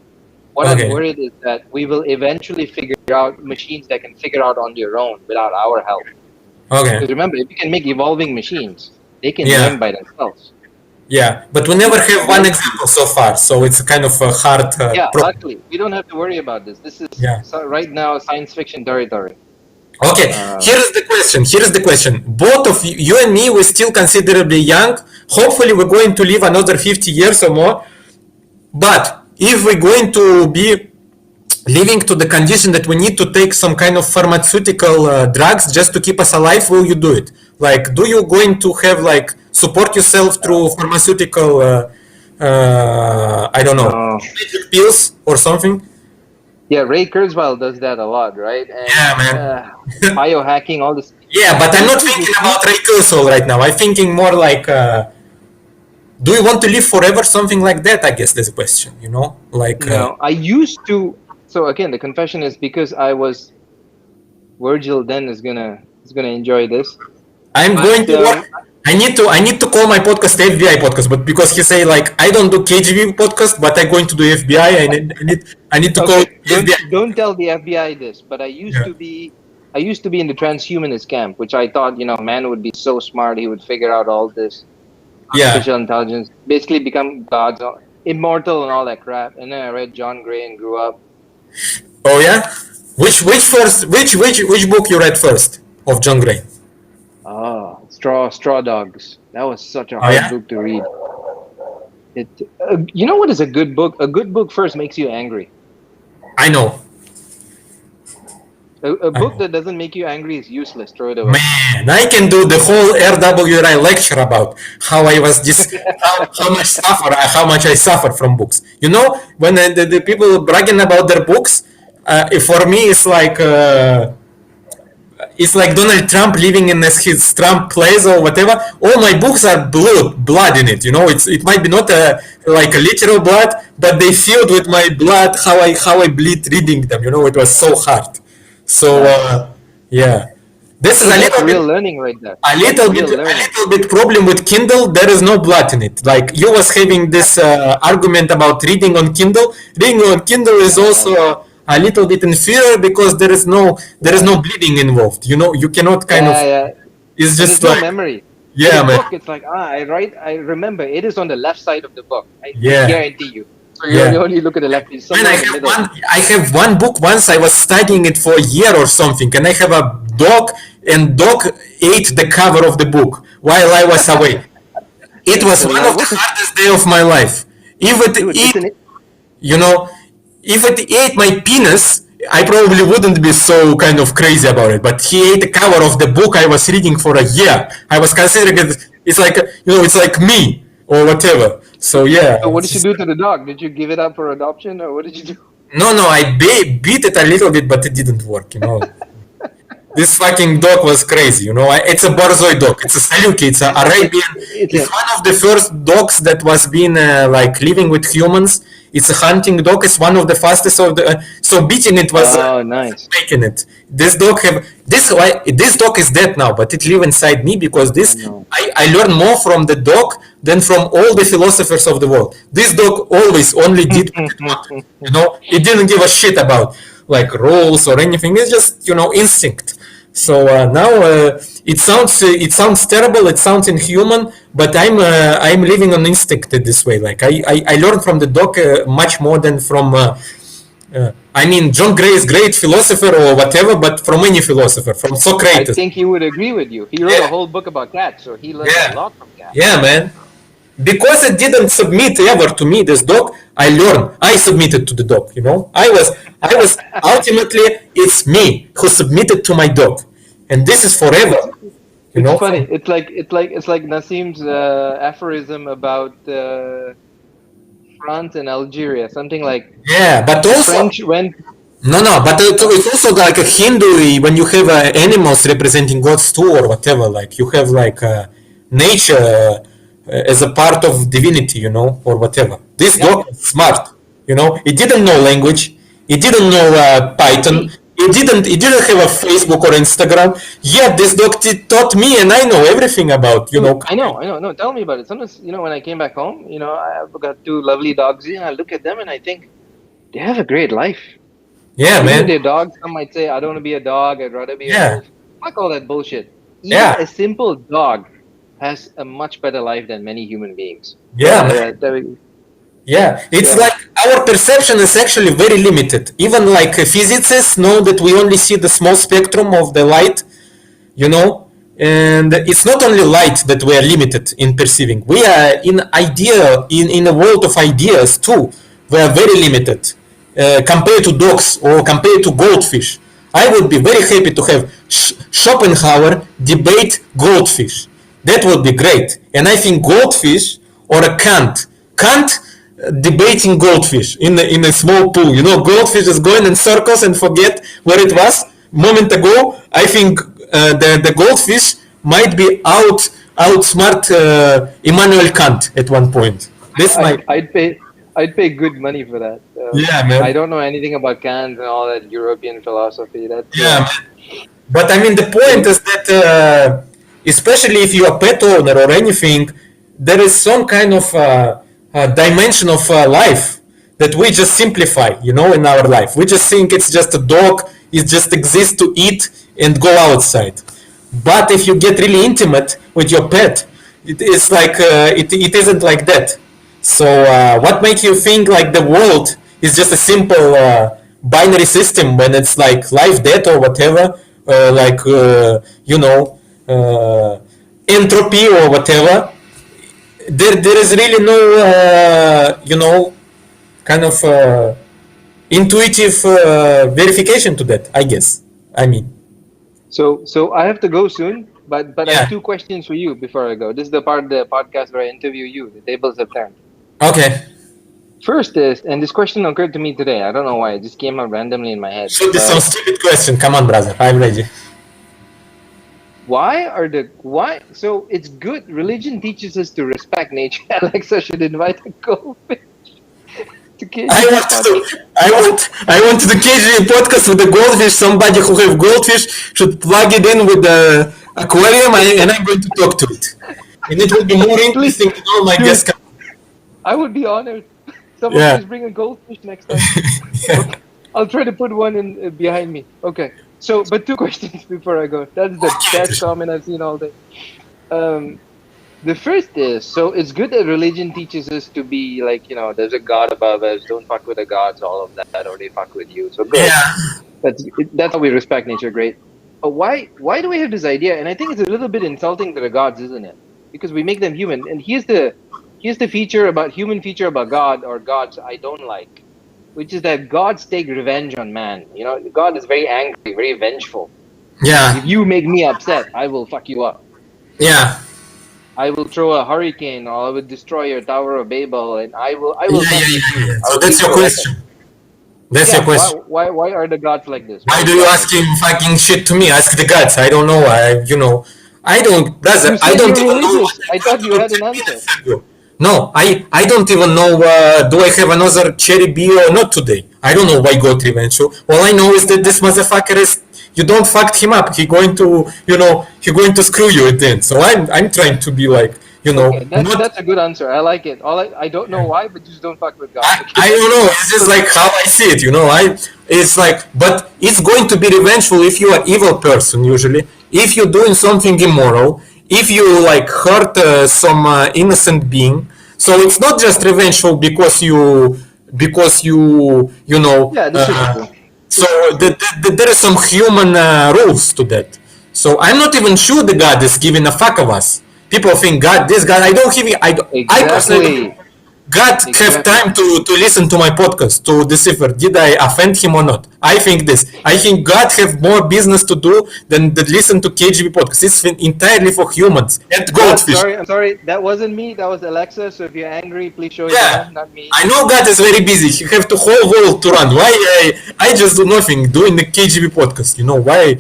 S2: What I'm worried is that we will eventually figure out machines that can figure out on their own without our help.
S1: Okay.
S2: Because remember, if you can make evolving machines, they can
S1: Yeah.
S2: learn by themselves.
S1: Yeah, but we never have one example so far, so it's kind of a hard.
S2: Luckily, we don't have to worry about this. This is right now science fiction territory.
S1: Okay, here's the question. Both of you and me, we're still considerably young. Hopefully, we're going to live another 50 years or more. But if we're going to be living to the condition that we need to take some kind of pharmaceutical drugs just to keep us alive, will you do it? Like, do you going to have like support yourself through pharmaceutical, I don't know, magic pills or something?
S2: Yeah, Ray Kurzweil does that a lot, right? And,
S1: yeah, man.
S2: Biohacking, all this.
S1: Yeah, but I'm not thinking about Ray Kurzweil right now. I'm thinking more like, do you want to live forever? Something like that, I guess there's a question, you know? Like,
S2: no, I used to. So again, the confession is because I was. Virgil then is gonna enjoy this.
S1: I'm going to work. I need to call my podcast FBI podcast, but because he say like I don't do KGB podcast, but I'm going to do FBI. I need to call FBI.
S2: Don't tell the FBI this, but I used to be in the transhumanist camp, which I thought man would be so smart he would figure out all this artificial intelligence, basically become gods, immortal and all that crap. And then I read John Gray and grew up.
S1: Oh yeah, which book you read first of John Gray?
S2: Oh, Straw Dogs. That was such a hard book to read. It, you know what is a good book? A good book first makes you angry.
S1: I know.
S2: A book that doesn't make you angry is useless. Throw it away.
S1: Man, I can do the whole RWRI lecture about how I was how much I suffer from books. You know, when the people bragging about their books, for me it's like Donald Trump living in his Trump place or whatever. All my books are blood in it. You know, it might be not like a literal blood, but they filled with my blood. How I bleed reading them. You know, it was so hard. So yeah, this is a little
S2: real learning right there.
S1: A little bit problem with Kindle. There is no blood in it. Like you was having this argument about reading on Kindle. Reading on Kindle is also a little bit inferior because there is no bleeding involved. You know, you cannot kind of. It's just like
S2: no memory.
S1: Yeah, man.
S2: Book, it's like I remember. It is on the left side of the book. I guarantee you. So you only look at the left.
S1: I have one book once. I was studying it for a year or something, and I have a dog, and dog ate the cover of the book while I was away. It
S2: That's
S1: was
S2: a
S1: one
S2: lot.
S1: of the
S2: What's a
S1: hardest day of my life. If it
S2: dude?
S1: eat,
S2: It's an
S1: you know, if it ate my penis, I probably wouldn't be so kind of crazy about it. But he ate the cover of the book I was reading for a year. I was considering it. It's like it's like me or whatever. So yeah,
S2: So what
S1: it's
S2: did you
S1: just,
S2: do to the dog? Did you give it up for adoption, or what did you do?
S1: no, I beat it a little bit, but it didn't work. This fucking dog was crazy. It's a Borzoi dog. It's a Saluki. It's an Arabian.
S2: It's
S1: It's
S2: a
S1: one of the first dogs that was been like living with humans. It's a hunting dog. It's one of the fastest of the. So beating it
S2: oh
S1: wasn't
S2: nice.
S1: making it. This dog is dead now, but it live inside me because
S2: Oh
S1: this
S2: no.
S1: I learn more from the dog than from all the philosophers of the world. This dog always only did what it wanted. It didn't give a shit about like rules or anything. It's just instinct. So now it sounds terrible. It sounds inhuman. But I'm living on instinct this way. Like I learned from the dog much more than from. I mean, John Gray is great philosopher or whatever, but from any philosopher, from
S2: I
S1: Socrates.
S2: think he would agree with you. He wrote a
S1: Yeah,
S2: whole book about cats, so he learned a
S1: yeah,
S2: lot from cats.
S1: yeah, man. Because it didn't submit ever to me, this dog, I learned. I submitted to the dog. I was ultimately, it's me who submitted to my dog, and this is forever.
S2: It's
S1: You
S2: it's
S1: know.
S2: funny. It's like Nassim's aphorism about France and Algeria. Something like
S1: Yeah, but
S2: the
S1: also
S2: French went.
S1: no, but
S2: What?
S1: it's also like a Hindu when you have animals representing gods too, or whatever. Like you have like nature as a part of divinity, or whatever. This
S2: Yeah.
S1: dog is smart. It didn't know language. It didn't know Python.
S2: See,
S1: It didn't have a Facebook or Instagram. Yet this dog taught me, and I know everything about
S2: dude, I know. No, tell me about it. Sometimes, when I came back home, I've got two lovely dogs. I look at them and I think they have a great life.
S1: Yeah,
S2: Even
S1: man.
S2: their dogs, some might say, I don't want to be a dog, I'd rather be a
S1: Yeah,
S2: wolf. Fuck all that bullshit. Even
S1: yeah,
S2: a simple dog has a much better life than many human beings.
S1: yeah, man. Yeah, it's
S2: Yeah.
S1: like our perception is actually very limited. Even like physicists know that we only see the small spectrum of the light, you know, and it's not only light that we are limited in perceiving. We are in a world of ideas too. We are very limited compared to dogs or compared to goldfish. I would be very happy to have Schopenhauer debate goldfish. That would be great. And I think goldfish or a Kant debating goldfish in a small pool. Goldfish is going in circles and forget where it was moment ago. I think the goldfish might be outsmart Immanuel Kant at one point. This
S2: I,
S1: might.
S2: I'd pay good money for that.
S1: Yeah,
S2: I
S1: man.
S2: don't know anything about Kant and all that European philosophy. That's
S1: Yeah, man. But I mean, the point
S2: so
S1: is that, especially if you're a pet owner or anything, there is some kind of dimension of life that we just simplify, in our life. We just think it's just a dog, it just exists to eat and go outside. But if you get really intimate with your pet, it's like it isn't like that. So what makes you think like the world is just a simple binary system when it's like life, death, or whatever, like entropy or whatever? There is really no kind of intuitive verification to that. I guess. I mean,
S2: so I have to go soon, but I have
S1: yeah.
S2: two questions for you before I go. This is the part of the podcast where I interview you. The tables have turned.
S1: Okay.
S2: First is, and this question occurred to me today. I don't know why. It just came up randomly in my head.
S1: Should be some
S2: But
S1: stupid question. Come on, brother. I'm ready.
S2: why? So it's good. Religion teaches us to respect nature. Alexa should invite a goldfish to
S1: I
S2: KGB
S1: want to do.
S2: podcast.
S1: I want to do KGB podcast with the goldfish. Somebody who have goldfish should plug it in with the aquarium, and I'm going to talk to it. And it will be more
S2: Please,
S1: interesting than all my
S2: dude,
S1: guests.
S2: I would be honored. Someone
S1: Yeah.
S2: please bring a goldfish next time.
S1: Yeah.
S2: Okay, I'll try to put one in behind me. Okay. So, but two questions before I go. That's the best comment I've seen all day. The first is, so it's good that religion teaches us to be like, there's a God above us. Don't fuck with the gods, all of that, or they fuck with you. So good.
S1: Yeah.
S2: That's how we respect nature. Great. But why do we have this idea? And I think it's a little bit insulting to the gods, isn't it? because we make them human. And here's the human feature about God, or gods I don't like, which is that gods take revenge on man. You know, God is very angry, very vengeful.
S1: Yeah.
S2: If you make me upset, I will fuck you up.
S1: Yeah.
S2: I will throw a hurricane, or I will destroy your Tower of Babel, and I will
S1: Yeah.
S2: I
S1: So
S2: will
S1: that's
S2: beat
S1: your
S2: your record.
S1: question. That's your question.
S2: Why are the gods like this?
S1: Why
S2: is
S1: do you
S2: God
S1: ask
S2: like this?
S1: him fucking shit to me? Ask the gods. I don't know. I don't, brother.
S2: You
S1: I
S2: said
S1: don't
S2: you're
S1: even know
S2: religious.
S1: what
S2: I thought you
S1: happened
S2: had an
S1: 10
S2: answer.
S1: minutes ago. No, I don't even know. Do I have another cherry beer or not today? I don't know why God revenge. So all I know is that this motherfucker is. You don't fucked him up. He going to, he going to screw you at the end. So I'm trying to be like,
S2: Okay,
S1: not.
S2: that's a good answer. I like it. I don't know why, but just don't fuck with God. Okay.
S1: I don't know. It's just like how I see it. It's like, but it's going to be revengeful if you are evil person. Usually, if you're doing something immoral, if you like hurt some innocent being, so it's not just revengeful because you
S2: Yeah, this is true.
S1: so there are some human rules to that. So I'm not even sure the God is giving a fuck of us. People think God, this God. I don't even. I personally.
S2: Exactly.
S1: God have
S2: Exactly.
S1: time to listen to my podcast, to decipher did I offend him or not. I think this. I think God have more business to do than listen to KGB podcast. It's entirely for humans and
S2: God,
S1: goldfish.
S2: I'm sorry. That wasn't me. That was Alexa. So if you're angry, please show it
S1: Yeah,
S2: down. Not me.
S1: I know God is very busy. He have the whole world to run. Why I just do nothing doing the KGB podcast? Why?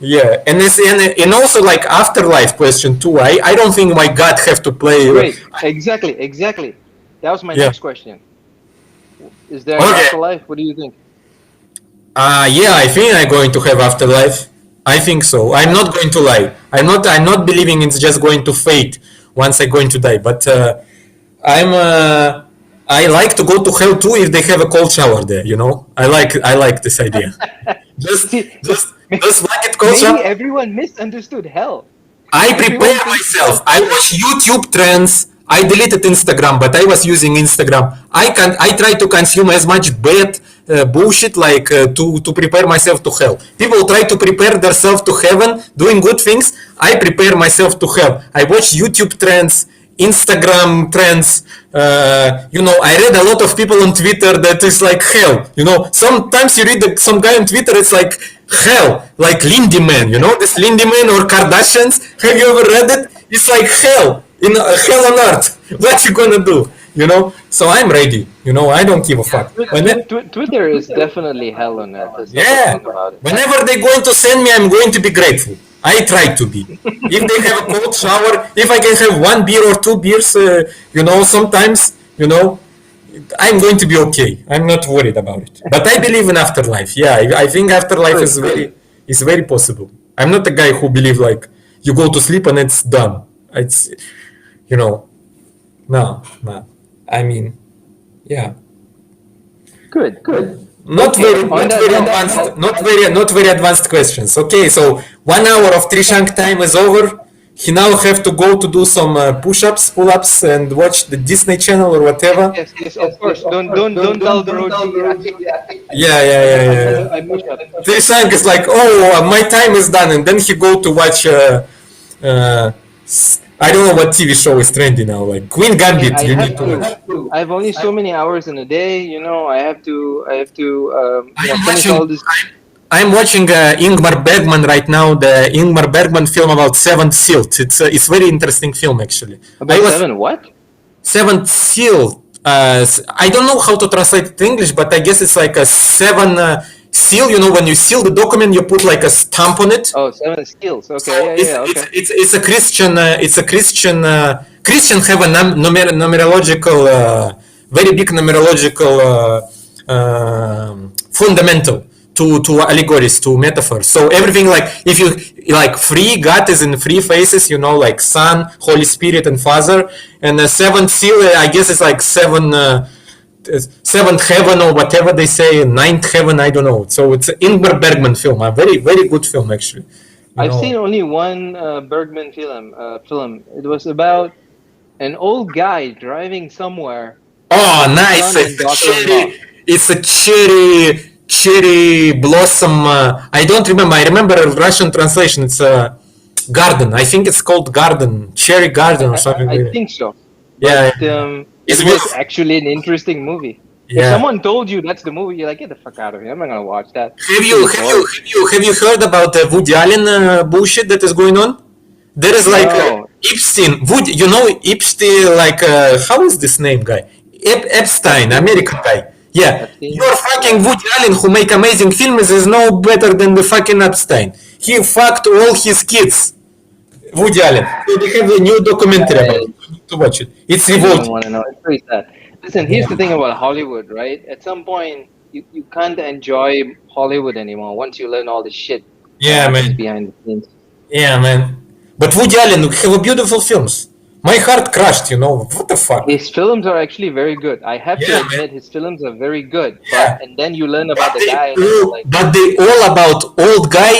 S1: Yeah, and also like afterlife question too. I don't think my God have to play.
S2: Great. Exactly. That was my
S1: Yeah.
S2: next question. Is there an
S1: Okay.
S2: afterlife? What do you think?
S1: Yeah, I think I'm going to have afterlife. I think so. I'm not going to lie. I'm not believing it's just going to fade once I'm going to die. But I'm. I like to go to hell too if they have a cold shower there. I like this idea. Just,
S2: See,
S1: just, just like it cold
S2: maybe
S1: shower.
S2: everyone misunderstood hell.
S1: I prepare
S2: Everyone thinks
S1: myself.
S2: hell.
S1: I watch YouTube trends. I deleted Instagram, but I was using Instagram. I try to consume as much bad bullshit like to prepare myself to hell. People try to prepare themselves to heaven, doing good things. I prepare myself to hell. I watch YouTube trends, Instagram trends. I read a lot of people on Twitter that is like hell. Sometimes you read some guy on Twitter, it's like hell, like Lindy Man. This Lindy Man or Kardashians. Have you ever read it? It's like hell, hell on earth. What you gonna do? So I'm ready. I don't give a fuck.
S2: Twitter is definitely hell on earth. There's no
S1: Yeah.
S2: question about it.
S1: Whenever they're going to send me, I'm going to be grateful. I try to be. If they have a cold shower, if I can have one beer or two beers, sometimes, I'm going to be okay. I'm not worried about it. But I believe in afterlife. Yeah, I think afterlife is very possible. I'm not a guy who believe like you go to sleep and it's done. It's, no. I mean, yeah.
S2: Good.
S1: Not
S2: Okay,
S1: very advanced questions. Okay, so 1 hour of Trishank time is over. He now have to go to do some push-ups, pull-ups, and watch the Disney Channel or whatever.
S2: Yes, of course. Don't dull the road.
S1: Yeah.
S2: I push up.
S1: Trishank is like, my time is done, and then he go to watch. I don't know what TV show is trendy now, like Queen Gambit.
S2: I
S1: You
S2: have
S1: need to watch.
S2: I have only so many hours in a day. I have to
S1: I'm
S2: finish
S1: watching.
S2: all this.
S1: I'm watching Ingmar Bergman right now. The Ingmar Bergman film about Seventh Seal. It's very interesting film actually.
S2: About seven what?
S1: Seventh Seal. I don't know how to translate it to English, but I guess it's like a seven seal. When you seal the document, you put like a stamp on it.
S2: Oh, seven skills. Okay,
S1: So
S2: okay.
S1: it's a Christian. It's a Christian. Christian have a numerological, very big numerological fundamental to allegories, to metaphors. So everything like if you like three, God is in three faces. Like Son, Holy Spirit, and Father. And the seventh seal, I guess it's like seventh heaven or whatever they say, ninth heaven. I don't know. So it's an Ingmar Bergman film. A very very good film actually.
S2: I've seen only one Bergman film. It was about an old guy driving somewhere.
S1: Oh, nice! It's a cherry blossom. I don't remember. I remember a Russian translation. It's Garden. I think it's called Garden, Cherry Garden or something
S2: I
S1: like that.
S2: think so.
S1: Yeah,
S2: But
S1: it's
S2: it was
S1: beautiful.
S2: actually an interesting movie. If
S1: Yeah.
S2: someone told you that's the movie, you're like, get the fuck out of here. I'm not gonna watch that.
S1: Have
S2: It's
S1: you
S2: gonna be
S1: have you
S2: boring.
S1: have you have you heard about the Woody Allen bullshit that is going on? There is like
S2: No.
S1: Epstein. Woody, you know Epstein? Like how is this name guy? Epstein,
S2: Epstein?
S1: American guy. Yeah,
S2: Epstein?
S1: your fucking
S2: Yeah.
S1: Woody Allen who make amazing films is no better than the fucking Epstein. He fucked all his kids. Woody Allen. So they have a new documentary about it. You need to watch it. It's
S2: I don't even
S1: revolting.
S2: want to know. It's very sad. Listen, here's the thing about Hollywood, right? At some point, you can't enjoy Hollywood anymore once you learn all the shit that
S1: Yeah,
S2: happens
S1: man.
S2: behind the scenes.
S1: Yeah, man. But Woody Allen have beautiful films. My heart crushed, you know. What the fuck?
S2: His films are actually very good. I have to
S1: Yeah, man.
S2: admit, his films are very good. But
S1: Yeah.
S2: and then you learn about
S1: But
S2: the
S1: they
S2: guy, and then you're like,
S1: all about old guy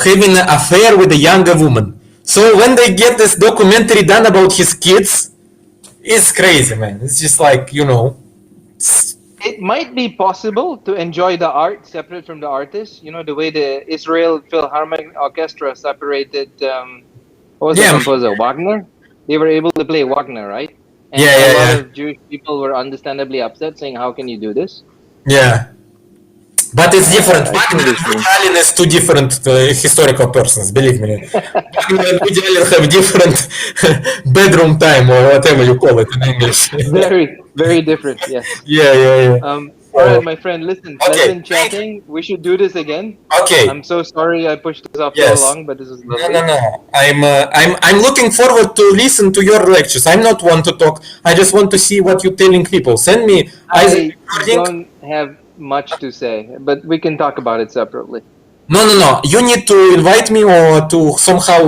S1: having an affair with a younger woman. So when they get this documentary done about his kids, it's crazy, man. It's just like, you know.
S2: it might be possible to enjoy the art separate from the artist. You know, the way the Israel Philharmonic Orchestra separated, what was the
S1: Yeah,
S2: composer? Wagner? They were able to play Wagner, right? And
S1: yeah,
S2: a
S1: yeah,
S2: lot
S1: yeah.
S2: of Jewish people were understandably upset, saying, "How can you do this?"
S1: Yeah. But it's different.
S2: I see
S1: Wagner
S2: what
S1: and
S2: you're
S1: Woody
S2: saying.
S1: Allen is two different historical persons, believe me. Wagner and Woody Allen have different bedroom time or whatever you call it in English.
S2: Very, very different. Yes.
S1: Yeah, yeah, yeah.
S2: All right, my friend. Listen,
S1: Okay.
S2: pleasant chatting. We should do this again.
S1: Okay.
S2: I'm so sorry I pushed this off so
S1: Yes.
S2: long, but this was
S1: No,
S2: lovely.
S1: no, no. I'm looking forward to listen to your lectures. I'm not one to talk. I just want to see what you're telling people. Send me either
S2: I
S1: recording.
S2: don't have much to say, but we can talk about it separately.
S1: No, no, no. You need to invite me or to somehow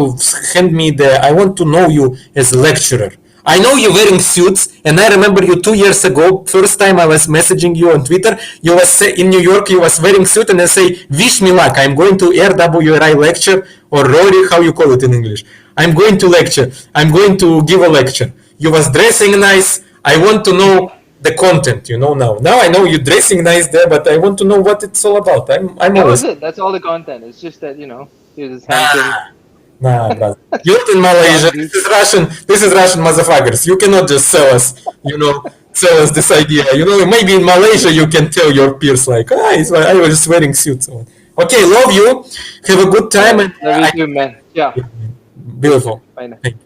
S1: hand me the. I want to know you as a lecturer. I know you're wearing suits, and I remember you 2 years ago. First time I was messaging you on Twitter, you was in New York. You was wearing suit, and I say, "Wish me luck. I'm going to RWRI lecture or Rory, how you call it in English. I'm going to lecture. I'm going to give a lecture. You was dressing nice. I want to know the content, you know now. Now I know you're dressing nice there, but I want to know what it's all about. I'm
S2: That
S1: always
S2: was it. That's all the content. It's just that here's this handsome.
S1: nah, brother. You're in Malaysia.
S2: Blonde
S1: This is Russian. This is Russian motherfuckers. You cannot just sell us, sell us this idea. Maybe in Malaysia you can tell your peers like, I was just wearing suits. Okay, love you. Have a good time. And
S2: Love you too, man. Yeah.
S1: beautiful.
S2: Bye now.
S1: Thank you.